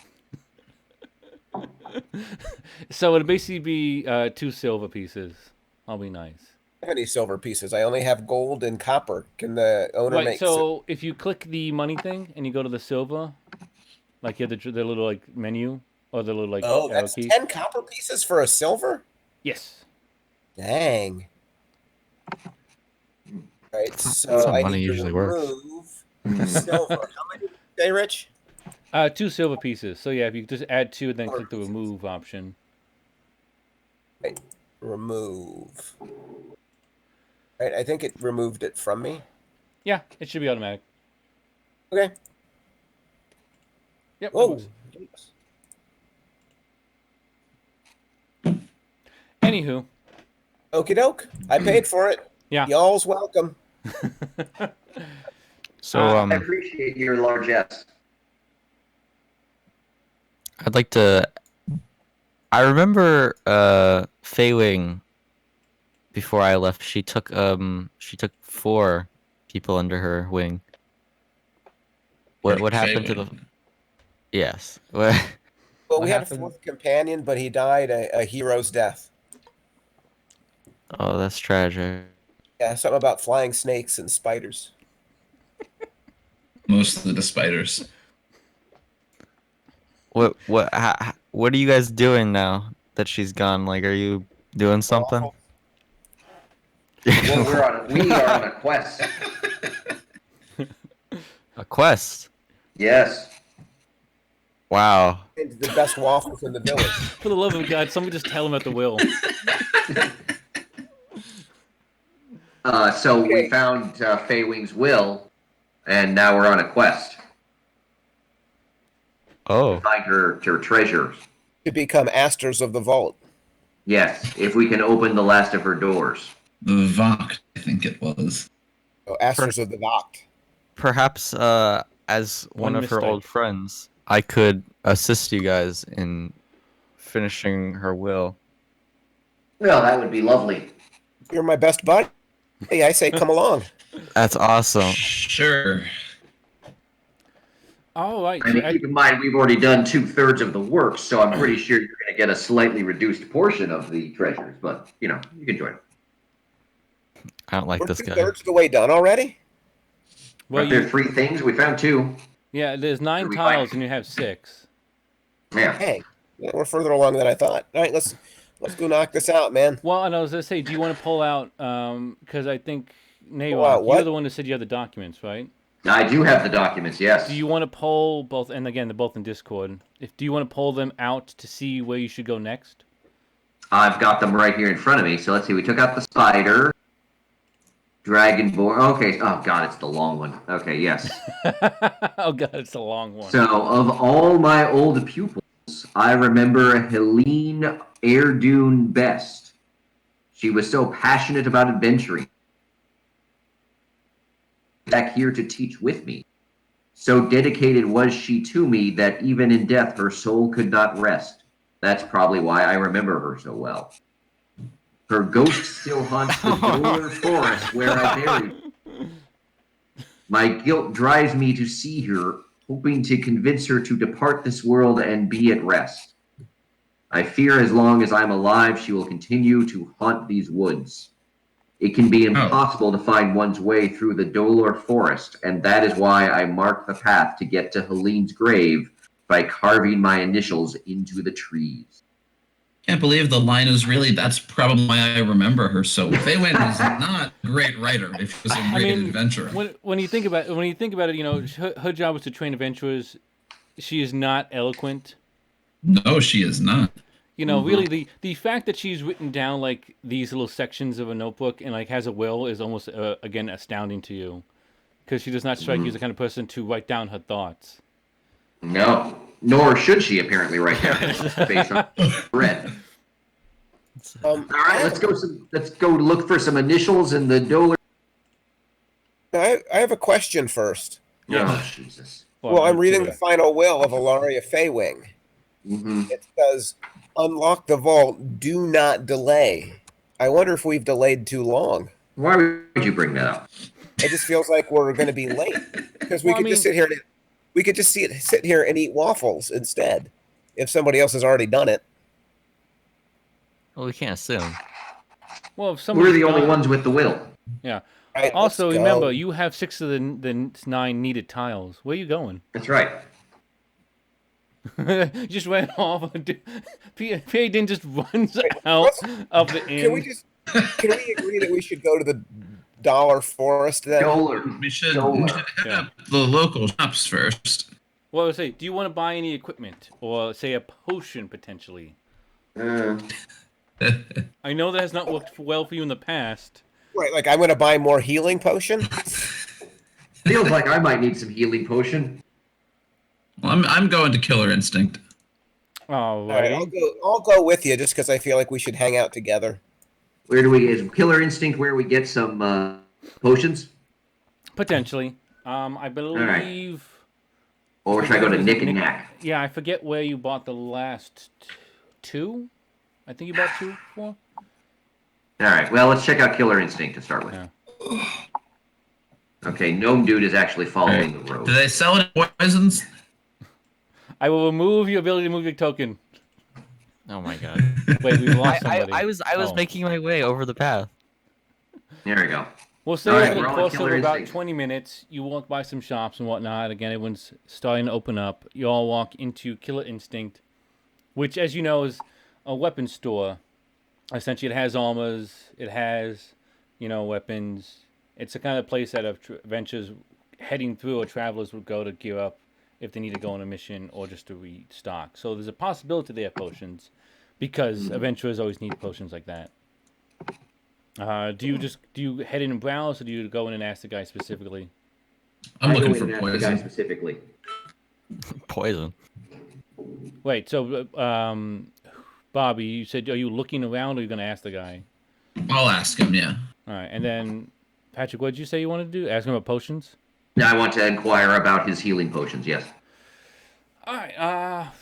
So it'll basically be 2 silver pieces. I'll be nice. I don't have any silver pieces. I only have gold and copper. Can the owner Right. make? So if you click the money thing and you go to the silver, like you have the little like menu or the little like Oh, arrow that's key. 10 copper pieces for a silver? Yes. Dang. Right, so That's how I money need to usually works. remove silver. How many did you say, Rich? 2 silver pieces. So yeah, if you just add 2 and then click the remove option. Right. Remove. Right, I think it removed it from me. Yeah, it should be automatic. Okay. Yep. that Oh. works. Anywho, Okie doke. I paid for it. yeah. Y'all's welcome. So I appreciate your largesse. I'd like to. I remember Fei-Wing. Before I left, she took 4 people under her wing. What happened to the? Fei-Wing. Yes. What Well, we had a happened? 4th companion, but he died a hero's death. Oh, that's tragic. Yeah, something about flying snakes and spiders. Mostly the spiders. What are you guys doing now that she's gone? Like, are you doing something? Awful. Well, we are on a quest. A quest. Yes. The Wow. best waffles in the village. For the love of God, somebody just tell him at the will. So we found Feywing's will, and now we're on a quest Oh, to find her treasures. To become Asters of the Vault. Yes, if we can open the last of her doors. The Voct, I think it was. Oh, Asters of the Vault. perhaps as one One of her mistake. old friends, I could assist you guys in finishing her will. Well, that would be lovely. You're my best buddy. Hey, I say come along. That's awesome. Sure. All right. I mean, keep in mind, we've already done 2/3 of the work, so I'm pretty sure you're going to get a slightly reduced portion of the treasures, but, you can join. I don't like We're this guy. 2/3 of the way done already? Well, Aren't there 3 things? We found 2. yeah, there's 9 we tiles find- and you have 6. Yeah. Dang. Yeah, we're further along than I thought. All right, let's go knock this out, man. Well, and I was gonna say, do you want to pull out? Because I think Pull Nayrock, out what? you're the one that said you have the documents, right? I do have the documents, yes. Do you want to pull both? And again, they're both in Discord. Do you want to pull them out to see where you should go next? I've got them right here in front of me. So let's see. We took out the spider, dragonborn. Okay. Oh God, it's the long one. Okay. Yes. Oh God, it's a long one. So of all my old pupils, I remember Helene Airdune best. She was so passionate about adventuring. Back here to teach with me. So dedicated was she to me that even in death her soul could not rest. That's probably why I remember her so well. Her ghost still haunts the Dolar forest where I buried her. My guilt drives me to see her, hoping to convince her to depart this world and be at rest. I fear as long as I'm alive, she will continue to haunt these woods. It can be impossible to find one's way through the Dolar forest, and that is why I mark the path to get to Helene's grave by carving my initials into the trees. Can't believe the line is really. That's probably why I remember her. So Faywin is not a great writer. If she was a great adventurer. When you think about it, her job was to train adventurers. She is not eloquent. No, she is not. Really, the fact that she's written down like these little sections of a notebook and like has a will is almost again astounding to you, because she does not strike you as the kind of person to write down her thoughts. No, nor should she apparently write down based on read. All right, let's go look for some initials in the Dolar. I have a question first. Oh, Jesus. Well, I'm reading the final will of Ilaria Faywing. Mm-hmm. It says, unlock the vault, do not delay. I wonder if we've delayed too long. Why would you bring that up? It just feels like we're going to be late because we could just sit here. We could just sit here and eat waffles instead. If somebody else has already done it. Well, we can't assume. Well, if We're the somebody's only not- ones with the will. Yeah. Right, Also, let's go. remember, you have 6 of the 9 needed tiles. Where are you going? That's right. You just ran off. PA Din just runs out of the inn. Can we agree that we should go to the Dollar Forest then? Dolar. We should Dolar. hit up the local shops first. Well, I would say, do you want to buy any equipment or say a potion potentially? I know that has not worked well for you in the past. Right, like I'm going to buy more healing potion. Feels like I might need some healing potion. Well, I'm going to Killer Instinct. All right, I'll go with you just because I feel like we should hang out together. Is Killer Instinct where we get some potions? Potentially. I believe... Or should I go to Nick and Knack? Yeah, I forget where you bought the last 2. I think you bought 2 before. All right, well, let's check out Killer Instinct to start with. Yeah. Okay, Gnome Dude is actually following the road. Do they sell any poisons? I will remove your ability to move your token. Oh my god. Wait, we lost I somebody. was making my way over the path. There we go. We'll say All right, over the we're on course of Killer about Instinct. 20 minutes, you walk by some shops and whatnot. Again, everyone's starting to open up. You all walk into Killer Instinct, which, as you know, is a weapon store. Essentially, it has armors. It has, weapons. It's the kind of place that adventurers heading through or travelers would go to gear up if they need to go on a mission or just to restock. So there's a possibility they have potions, because adventurers always need potions like that. Do you head in and browse, or do you go in and ask the guy specifically? I'm I go looking in for and ask the guy poison. specifically. Poison. Wait, so Bobby, you said, are you looking around or are you going to ask the guy? I'll ask him. Yeah. All right, and then Patrick, what did you say you wanted to do? Ask him about potions? Now I want to inquire about his healing potions. Yes. All right, I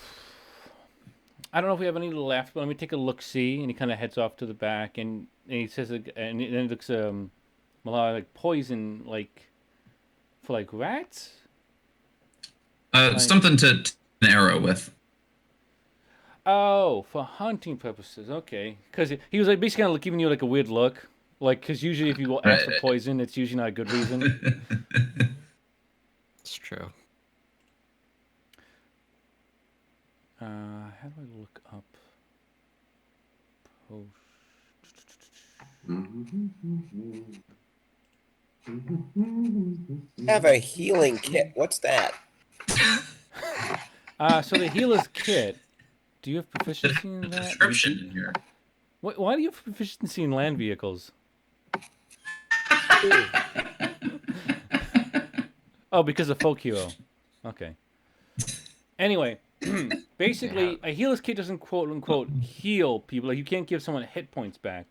don't know if we have any left, but let me take a look-see. And he kind of heads off to the back, and he says, and then it looks a lot of like poison, like for like rats. Something to an arrow with. Oh, for hunting purposes, okay. Because he was like basically kind of giving you like a weird look, like because usually if you go ask for poison, it's usually not a good reason. It's true. How do I look up? Have a healing kit. What's that? So the healer's kit. Do you have proficiency in that? Description in here. Why do you have proficiency in land vehicles? Oh, because of folk hero. Okay. Anyway, basically, a healer's kit doesn't quote unquote heal people. Like you can't give someone hit points back.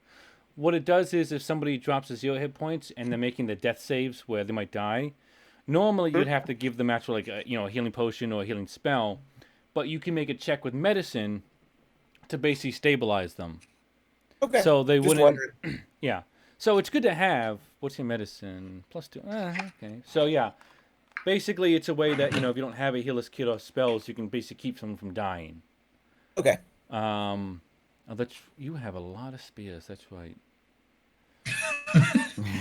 What it does is if somebody drops a 0 hit points and they're making the death saves where they might die, normally you'd have to give them actual like a healing potion or a healing spell, but you can make a check with medicine to basically stabilize them. Okay. So they Just wouldn't. wondering. Yeah. So it's good to have. What's your medicine? +2. Okay. So yeah, basically it's a way that if you don't have a healer's kit or spells, you can basically keep someone from dying. Okay. You have a lot of spears. That's right.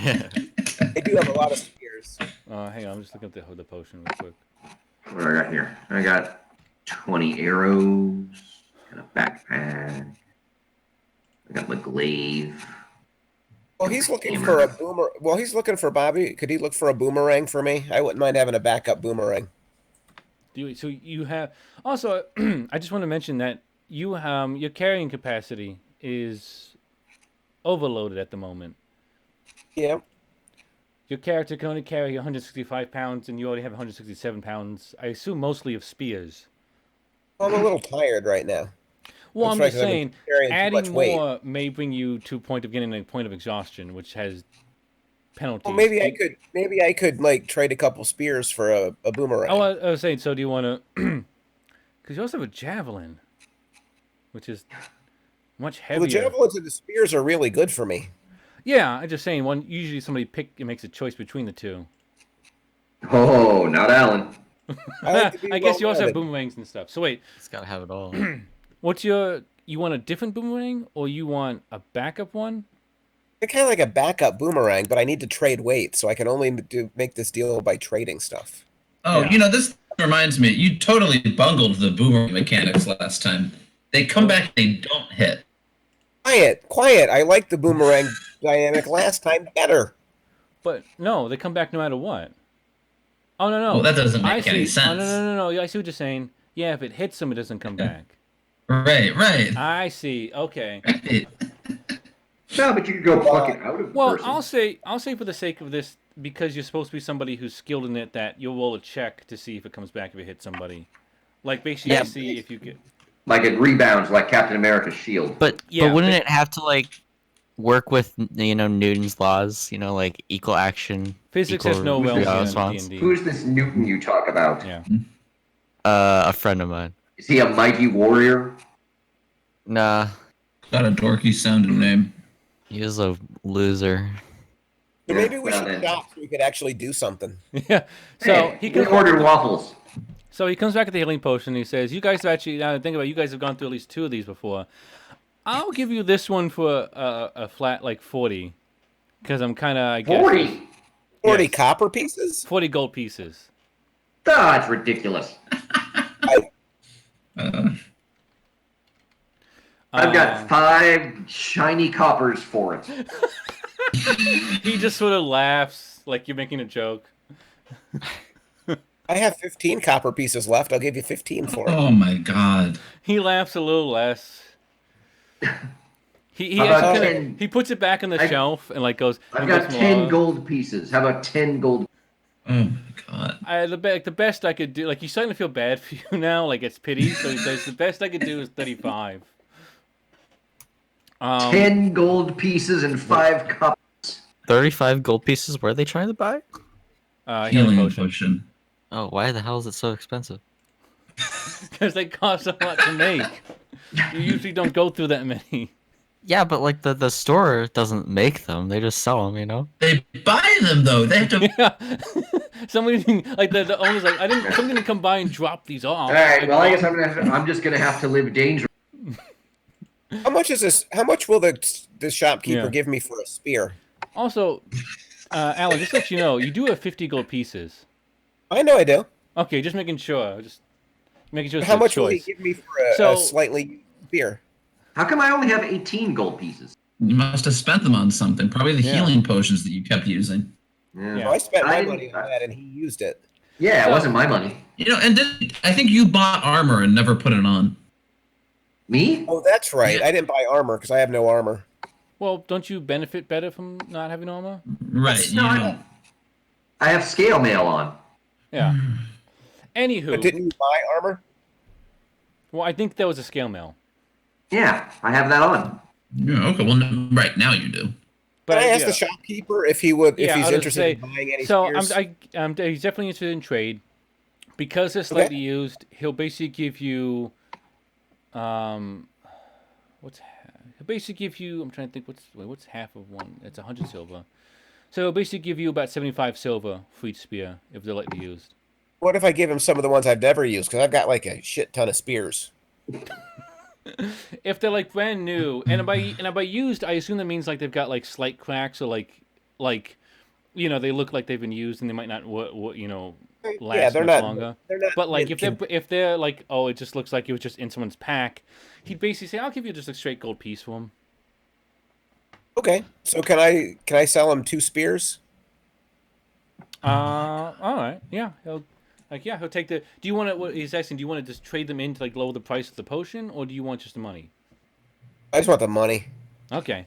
I do have a lot of spears. Hang on, I'm just looking at the potion real quick. What do I got here? I got 20 arrows and a backpack. I got my glaive. Well, he's looking for a boomer. Well, he's looking for Bobby. Could he look for a boomerang for me? I wouldn't mind having a backup boomerang. So you have also. I just want to mention that your carrying capacity is overloaded at the moment. Yeah. Your character can only carry 165 pounds, and you already have 167 pounds. I assume mostly of spears. Well, I'm a little tired right now. Well, That's I'm right, just 'cause I've been saying, carrying too adding much weight. more may bring you to a point of getting a point of exhaustion, which has penalties. Well, maybe I could like trade a couple spears for a boomerang. Oh, I was saying, so do you want to? Because you also have a javelin, which is much Well, heavier. the javelins and the spears are really good for me. Yeah, I'm just saying. Usually somebody makes a choice between the two. Oh, not Alan. I guess you also have boomerangs and stuff. So wait, It's gotta have it all. you want a different boomerang or you want a backup one? I kind of like a backup boomerang, but I need to trade weight, so I can only make this deal by trading stuff. Oh, Yeah. this reminds me. You totally bungled the boomerang mechanics last time. They come back, they don't hit. Quiet. I like the boomerang dynamic last time better. But no, they come back no matter what. Oh no. Well, that doesn't I make see. any sense. Oh no. I see what you're saying. Yeah, if it hits them, it doesn't come back. Right. I see. Okay. No, but you could go pluck it out of the Well, person. I'll say for the sake of this, because you're supposed to be somebody who's skilled in it, that you'll roll a check to see if it comes back if it hits somebody. Like basically Yeah. to see if you get. Like it rebounds like Captain America's shield. But Yeah, wouldn't but- it have to like work with Newton's laws? Like equal action. Physics equal has no realm response? in D&D. Who's this Newton you talk about? Yeah. A friend of mine. Is he a mighty warrior? Nah, Got a dorky sounding name. he was a loser. So maybe we well should then. stop so we could actually do something. Yeah. So Hey, he we comes. ordered waffles. So he comes back at the healing potion and he says, "You guys have actually, now that I think about it, you guys have gone through at least 2 of these before. I'll give you this one for a flat like 40, because I'm kind of, I guess, 40? 40 Yes. copper pieces? 40 gold pieces." Ah, it's ridiculous. I've got 5 shiny coppers for it. He just sort of laughs like you're making a joke. I have 15 copper pieces left. I'll give you 15 for it. Oh my god. He laughs a little less. He How about actually 10? he puts it back on the I- shelf and like goes. I've and got goes, 10 "Well," gold pieces. How about 10 gold? Oh my god. The best I could do, like, he's starting to feel bad for you now, like it's pity. So he says the best I could do is 35. 10 gold pieces and 5 cups. 35 gold pieces. Where are they trying to buy? Healing Healing potion. potion. Oh, why the hell is it so expensive? Because they cost a lot to make. You usually don't go through that many. Yeah, but like the store doesn't make them; they just sell them. You know. They buy them though. They have to. Yeah. Somebody like the owner's like, somebody didn't come by and drop these off. All right, well, I guess I'm just going to have to live dangerously. How much is this? How much will the shopkeeper Yeah. give me for a spear? Also, Alan, just to let you know, you do have 50 gold pieces. I know I do. Okay, just making sure. Just making sure it's How a much will he choice. give me for So- a slightly used spear? How come I only have 18 gold pieces? You must have spent them on something. Probably the Yeah. healing potions that you kept using. Yeah. So I spent my I money didn't- on that, and he used it. Yeah, So- it wasn't my money. You know, and I think you bought armor and never put it on. Me? Oh, that's right. Yeah. I didn't buy armor because I have no armor. Well, don't you benefit better from not having armor? Right. You No, I know. don't. I have scale mail on. Yeah. Anywho, But didn't you buy armor? well, I think there was a scale mail. Yeah, I have that on. Yeah, okay. Well, no, right now you do. But Can I ask yeah. the shopkeeper if he would, if Yeah, he's I was interested in gonna buying any So spears? he's definitely interested in trade. Because they're slightly used, he'll basically give you, he'll basically give you. I'm trying to think what's half of one. It's 100 silver. So he'll basically give you about 75 silver for each spear if they're lightly used. What if I give him some of the ones I've never used? Because I've got like a shit ton of spears. If they're like brand new, and by used, I assume that means like they've got like slight cracks or like, you know, they look like they've been used and they might not last Yeah, they're much not. longer. They're not. But like mint if they're like, oh, it just looks like it was just in someone's pack, he'd basically say, I'll give you just a straight gold piece for them. Okay, so can I sell him 2 spears? All right, yeah, he'll take the. Do you want to? What he's asking? Do you want to just trade them in to like lower the price of the potion, or do you want just the money? I just want the money. Okay.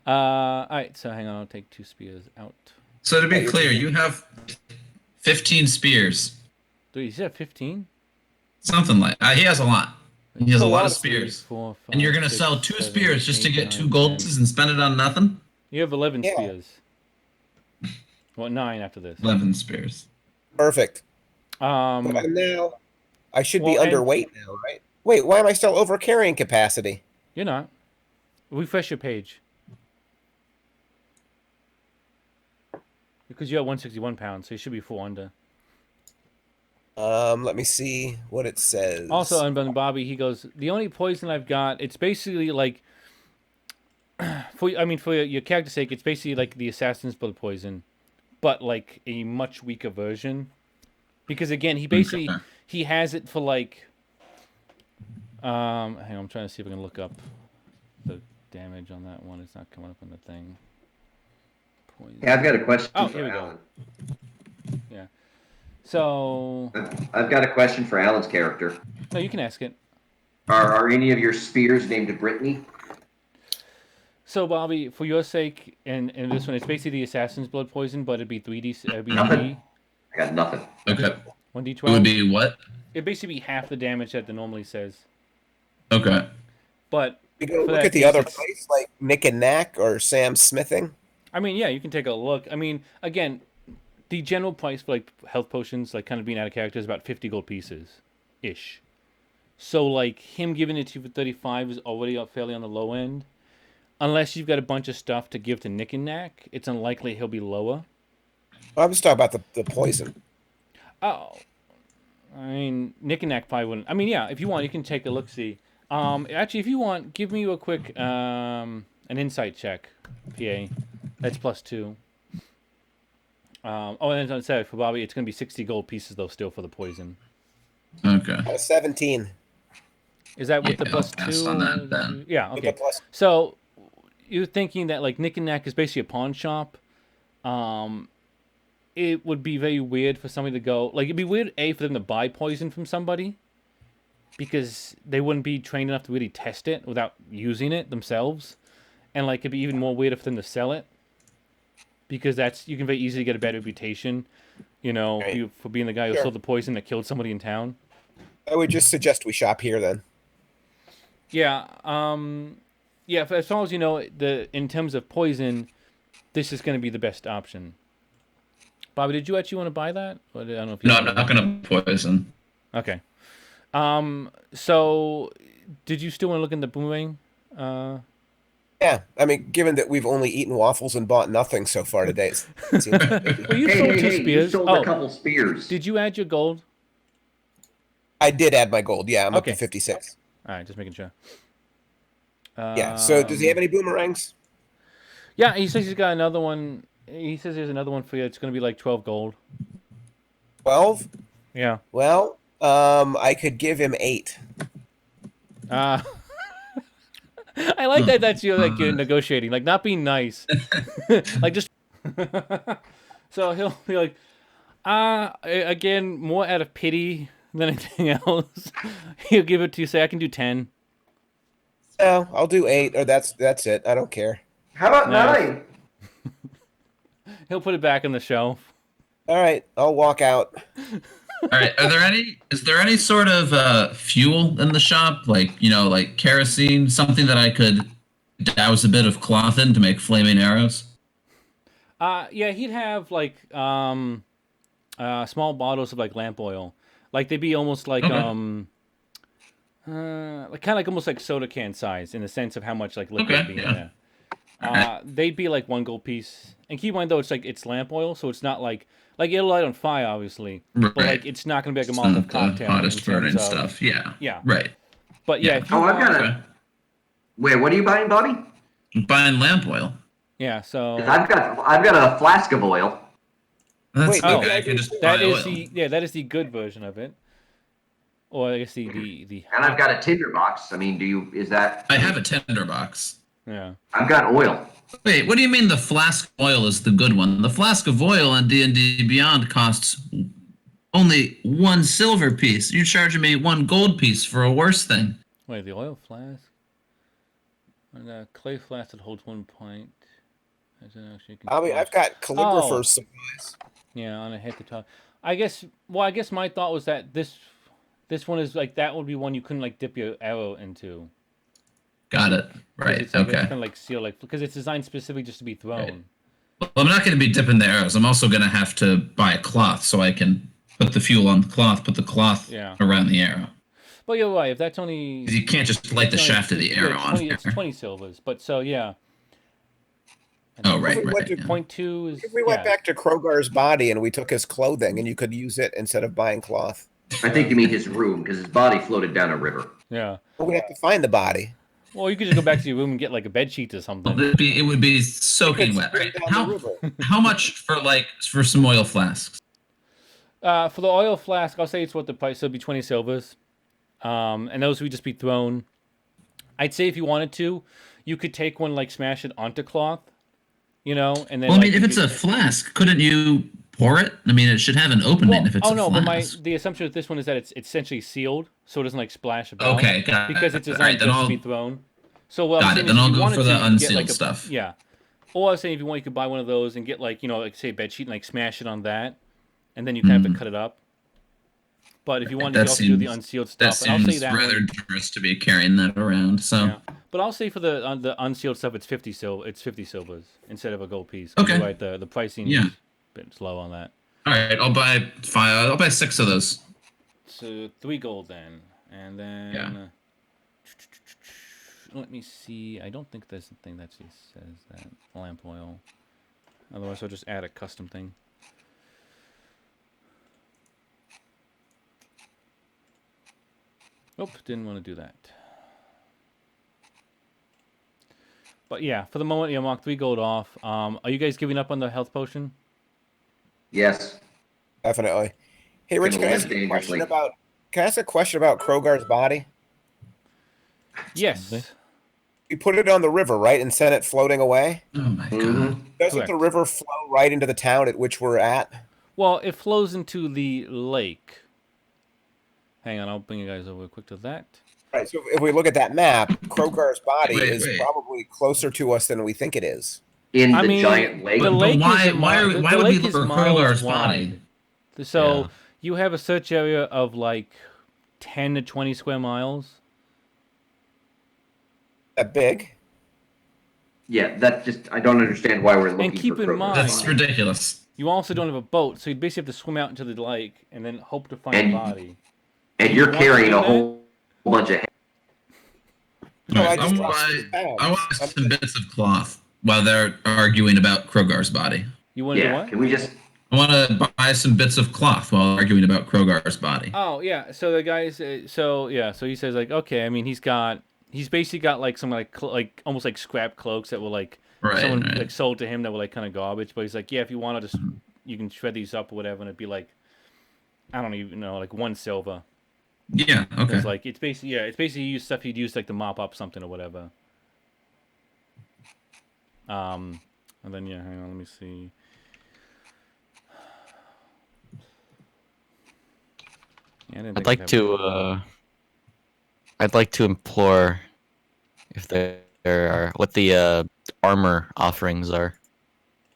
All right. So hang on, I'll take 2 spears out. So to be clear, you have 15 spears. Dude, you said 15? Something like he has a lot. He has a lot of Three, spears. 4, 5, And you're gonna 6, sell 2 7, spears just to 8, get 9, 2 gold 10. pieces and spend it on nothing? You have 11 Yeah. spears. Well, 9 after this. 11 spears. Perfect. But Um, now I should well, be and- underweight now, right? Wait, why am I still over carrying capacity? you're not. Refresh your page. Because you're at 161 pounds, so you should be 4 under. Let me see what it says. Also, on Bobby, he goes, the only poison I've got, it's basically like, for your character's sake, it's basically like the Assassin's Blood poison, but like a much weaker version. Because again, he basically, Okay. he has it for like, hang on, I'm trying to see if I can look up the damage on that one. It's not coming up on the thing. Poison. Yeah, I've got a question Oh, for here we go. Alan. So, I've got a question for Alan's character. no, you can ask it. Are any of your spears named Brittany? So, Bobby, for your sake, and this one, it's basically the Assassin's Blood poison, but it'd be 3D, it'd be Nothing. I got nothing. Okay. 1d12. It would be what? It'd basically be half the damage that it normally says. Okay. But, You go for look that at the other case, place, like Nick and Knack or Sam Smithing. I mean, yeah, you can take a look. I mean, again, the general price for, like, health potions, like, kind of being out of character is about 50 gold pieces-ish. So, like, him giving it to you for 35 is already fairly on the low end. Unless you've got a bunch of stuff to give to Nick and Knack, it's unlikely he'll be lower. I'm just talking about the poison. Oh, I mean, Nick and Knack probably wouldn't. I mean, yeah, if you want, you can take a look-see. Actually, if you want, give me a quick, an insight check, PA. That's +2. And then said for Bobby, it's going to be 60 gold pieces, though, still for the poison. Okay. 17. Is that with the Yeah, I'll +2? pass on that then. Yeah, With okay. the plus. So, you're thinking that, like, Nick and Knack is basically a pawn shop. It would be very weird for somebody to go... Like, it'd be weird, A, for them to buy poison from somebody, because they wouldn't be trained enough to really test it without using it themselves. And, like, it'd be even more weird for them to sell it, because you can very easily get a bad reputation, Right. for being the guy who Sure. sold the poison that killed somebody in town. I would just suggest we shop here then. Yeah. Yeah. As long as you know in terms of poison, this is going to be the best option. Bobby, did you actually want to buy that? I don't know if you. No, I'm not gonna poison. Okay. So, did you still want to look into boomerang? Yeah, I mean, given that we've only eaten waffles and bought nothing so far today, it seems like maybe- Well, you Hey, sold hey, two hey, you spears. sold Oh, a couple spears. did you add your gold? I did add my gold. Yeah, I'm up Okay. to 56. All right, just making sure. Yeah. So does he have any boomerangs? Yeah, he says he's got another one. He says there's another one for you. It's going to be like 12 gold. 12? Yeah. Well, I could give him 8. I like that. That's you're negotiating, like not being nice, like just. So he'll be like, again, more out of pity than anything else. He'll give it to you. Say, I can do 10. No, I'll do 8, or that's it. I don't care. How about Nice. 9? He'll put it back on the shelf. All right, I'll walk out. All right. Is there any sort of fuel in the shop, like like kerosene, something that I could douse a bit of cloth in to make flaming arrows? Yeah, he'd have like small bottles of like lamp oil. Like they'd be almost like Okay. like kind of like almost like soda can size in the sense of how much like liquid Okay, would be in yeah. there. Alright. They'd be like 1 gold piece. And keep in mind though, it's lamp oil, so it's not like it'll light on fire obviously, but Right. like it's not gonna be like a It's Molotov not the cocktail. hottest in terms burning of- stuff. Yeah. Yeah. Right. But yeah, Yeah. if you Oh, I've want, got a. Okay. Wait, what are you buying, Bobby? I'm buying lamp oil. yeah. So 'Cause I've got a flask of oil. That's Wait, oh, okay. I can just that buy is oil. that is the good version of it. Or I guess the And I've got a tinder box. I mean, is that? I have a tinderbox. yeah. I've got oil. Wait, what do you mean the flask of oil is the good one? The flask of oil on D&D Beyond costs only 1 silver piece. You're charging me 1 gold piece for a worse thing. Wait, the oil flask? And a clay flask that holds 1 pint. As an actually I mean, I've got calligrapher's supplies. Yeah, on a head to toe. I guess my thought was that this one is like that would be one you couldn't like dip your arrow into. Got it. 'Cause Right. It's like, Okay. It's kind of like sealed, like because it's designed specifically just to be thrown. Right. Well, I'm not going to be dipping the arrows. I'm also going to have to buy a cloth so I can put the fuel on the cloth, put the cloth Yeah. around the arrow. But you're right. If that's only 'Cause you can't just light the it's only- shaft of the yeah, arrow it's on 20, there. It's 20 silvers. But so yeah. And Oh, then right, If we went right. to- yeah. 0.2 is. If we went yeah. back to Crogar's body and we took his clothing and you could use it instead of buying cloth. I think you mean his room because his body floated down a river. Yeah. But we have to find the body. Well, you could just go back to your room and get like a bed sheet or something. It would be soaking It's wet. Right? down the river. How much for some oil flasks? For the oil flask, I'll say it's what the price. So it'd be 20 silvers. And those would just be thrown. I'd say if you wanted to, you could take one, like smash it onto cloth, and then. Well, I like, mean, if you it's could- a flask, couldn't you pour it? I mean, it should have an opening if it's oh a no, flask. but the assumption with this one is that it's essentially sealed, so it doesn't like splash about. Okay, got it. Because it's All designed right, then just to I'll- be thrown. So what Got I'm it, saying then is if I'll you go wanted for the to, you could get, unsealed like, a- stuff. Yeah. Or I was saying if you want, you could buy one of those and get like like say a bed sheet and like smash it on that, and then you kind of have to cut it up. But if you wanted, you That could also do the seems- unsealed That stuff. And I'll say seems that rather one, dangerous to be carrying that around. So yeah. But I'll say for the unsealed stuff, it's 50 silvers instead of a gold piece. 'Cause Okay. you're right, the pricing Yeah. is a bit slow on that. all right, I'll buy 5. I'll buy 6 of those. So 3 gold then, and then. Yeah. Let me see. I don't think there's a thing that actually says that lamp oil. Otherwise, I'll just add a custom thing. Nope, didn't want to do that. But yeah, for the moment, mark 3 gold off. Are you guys giving up on the health potion? Yes. Definitely. Hey, Rich, Gonna can I live ask you a question dangerously. about? Can I ask a question about Crogar's body? Yes. We put it on the river, right, and sent it floating away. Oh my god. Mhm. Doesn't Correct. the river flow right into the town at which we're at? Well, it flows into the lake. Hang on, I'll bring you guys over quick to that. Right. So if we look at that map, Crogar's body Wait, is wait. probably closer to us than we think it is. in I the mean, giant lake. the But lake why- is why are- the why would we lake is look for miles Crogar's wide. body? So Yeah. you have a search area of like 10 to 20 square miles. That big? Yeah, that just I don't understand why we're looking keep for in Kroger's mind- That's body. ridiculous. You also don't have a boat, so you basically have to swim out into the lake and then hope to find a And- body. And You you're want to carrying do a that? whole bunch of. Oh, I Alright, just I dropped want these I pounds. want some bits of cloth while they're arguing about Krogar's body. You want to do Yeah, what? can we just? I want to buy some bits of cloth while arguing about Krogar's body. Oh yeah, so the guys, so he says like, okay, I mean he's basically got like some like almost like scrap cloaks that were like Right, someone right. like sold to him that were like kind of garbage, but he's like, yeah, if you want to just you can shred these up or whatever, and it'd be like, I don't even know, like 1 silver. Yeah, okay. It's like it's basically use stuff you'd use like to mop up something or whatever. And then yeah, hang on, let me see. Yeah, I didn't think I'd like to implore if there are what the armor offerings are.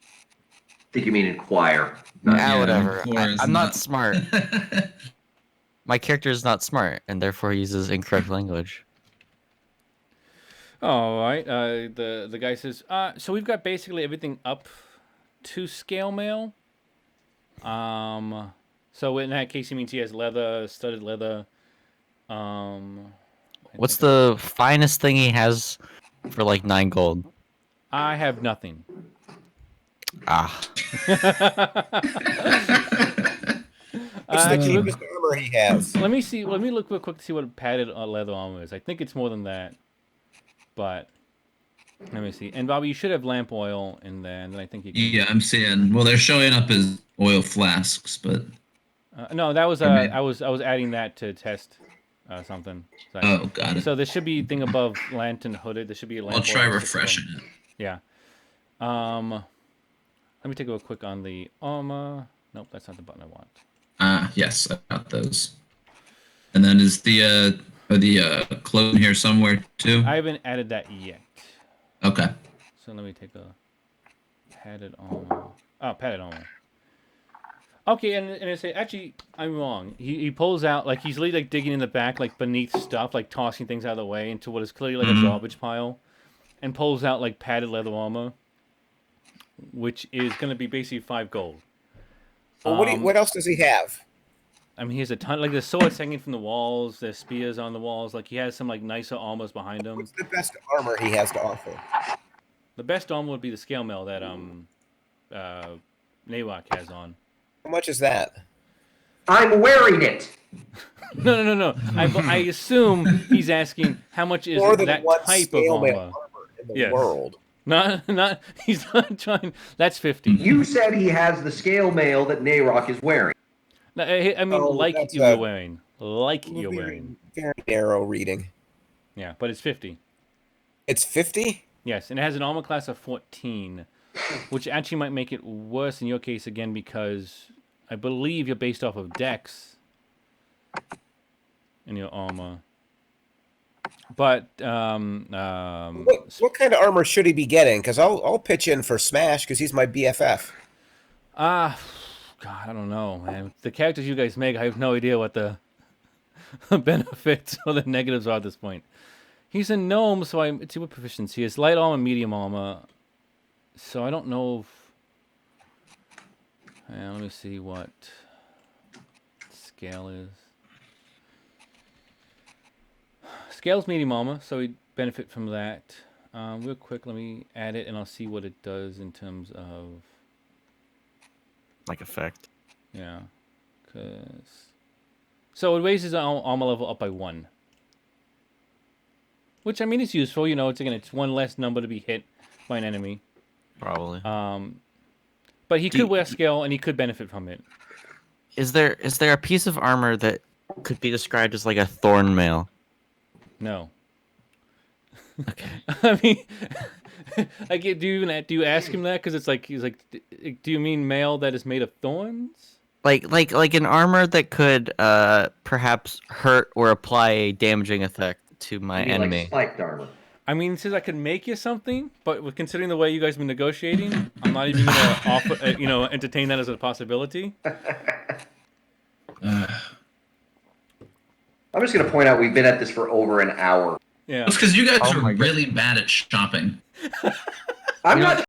I think you mean inquire. Yeah, whatever. Implore is I'm not smart. My character is not smart, and therefore uses incorrect language. All right. The guy says, so we've got basically everything up to scale mail. So in that case, he means he has leather, studded leather. What's the finest thing he has for like 9 gold? I have nothing. Ah, What's the actually, cheapest armor he has? let me see. Let me look real quick to see what padded leather armor is. I think it's more than that, but let me see. And Bobby, you should have lamp oil in there, and then I think you can. Yeah, I'm seeing. Well, they're showing up as oil flasks, but No, that was Okay. I was adding that to test something. So, oh, got it. so there should be a thing above lantern hooded. There should be a lamp. I'll try oil refreshing system. it. Yeah. Let me take a real quick on the armor. Nope, that's not the button I want. Yes, I got those. And then is the clone here somewhere too? I haven't added that yet. Okay. So let me take a padded armor. Oh, padded armor. Okay, and I say actually I'm wrong. He pulls out like he's like digging in the back like beneath stuff, like tossing things out of the way into what is clearly like a garbage pile, and pulls out like padded leather armor, which is going to be basically 5 gold. Well, what else does he have? I mean, he has a ton. Like, there's swords hanging from the walls. There's spears on the walls. Like, he has some, like, nicer armors behind him. What's the best armor he has to offer? The best armor would be the scale mail that, Naywak has on. How much is that? I'm wearing it. No. I assume he's asking how much is More than that one type of scale mail armor. armor in the Yes. world. Not, he's not trying. That's 50. You said he has the scale mail that Nayrok is wearing. No, I mean, Oh, like that's you're a- wearing. Like you're wearing. Very narrow reading. Yeah, but it's 50. It's 50? Yes, and it has an armor class of 14, which actually might make it worse in your case again because I believe you're based off of Dex in your armor. But What kind of armor should he be getting? Because I'll pitch in for Smash because he's my BFF. God, I don't know, man. The characters you guys make, I have no idea what the benefits or the negatives are at this point. He's a gnome, so let's see what proficiency is. Light armor, medium armor. So I don't know if... let me see what scale is. Scale's medium armor, so we benefit from that. Real quick, let me add it, and I'll see what it does in terms of... like effect. Yeah. So it raises our armor level up by 1. Which, I mean, is useful. You know, it's one less number to be hit by an enemy. Probably. But he could wear scale, and he could benefit from it. Is there a piece of armor that could be described as like a thorn mail? No. Okay. I mean, like, do you ask him that? Because it's like he's like, do you mean mail that is made of thorns? Like an armor that could perhaps hurt or apply a damaging effect to my You mean enemy. like spiked armor. I mean, it says I could make you something, but with considering the way you guys have been negotiating, I'm not even gonna offer, entertain that as a possibility. I'm just going to point out we've been at this for over an hour. Yeah. It's because you guys Oh are my God. really bad at shopping. I'm not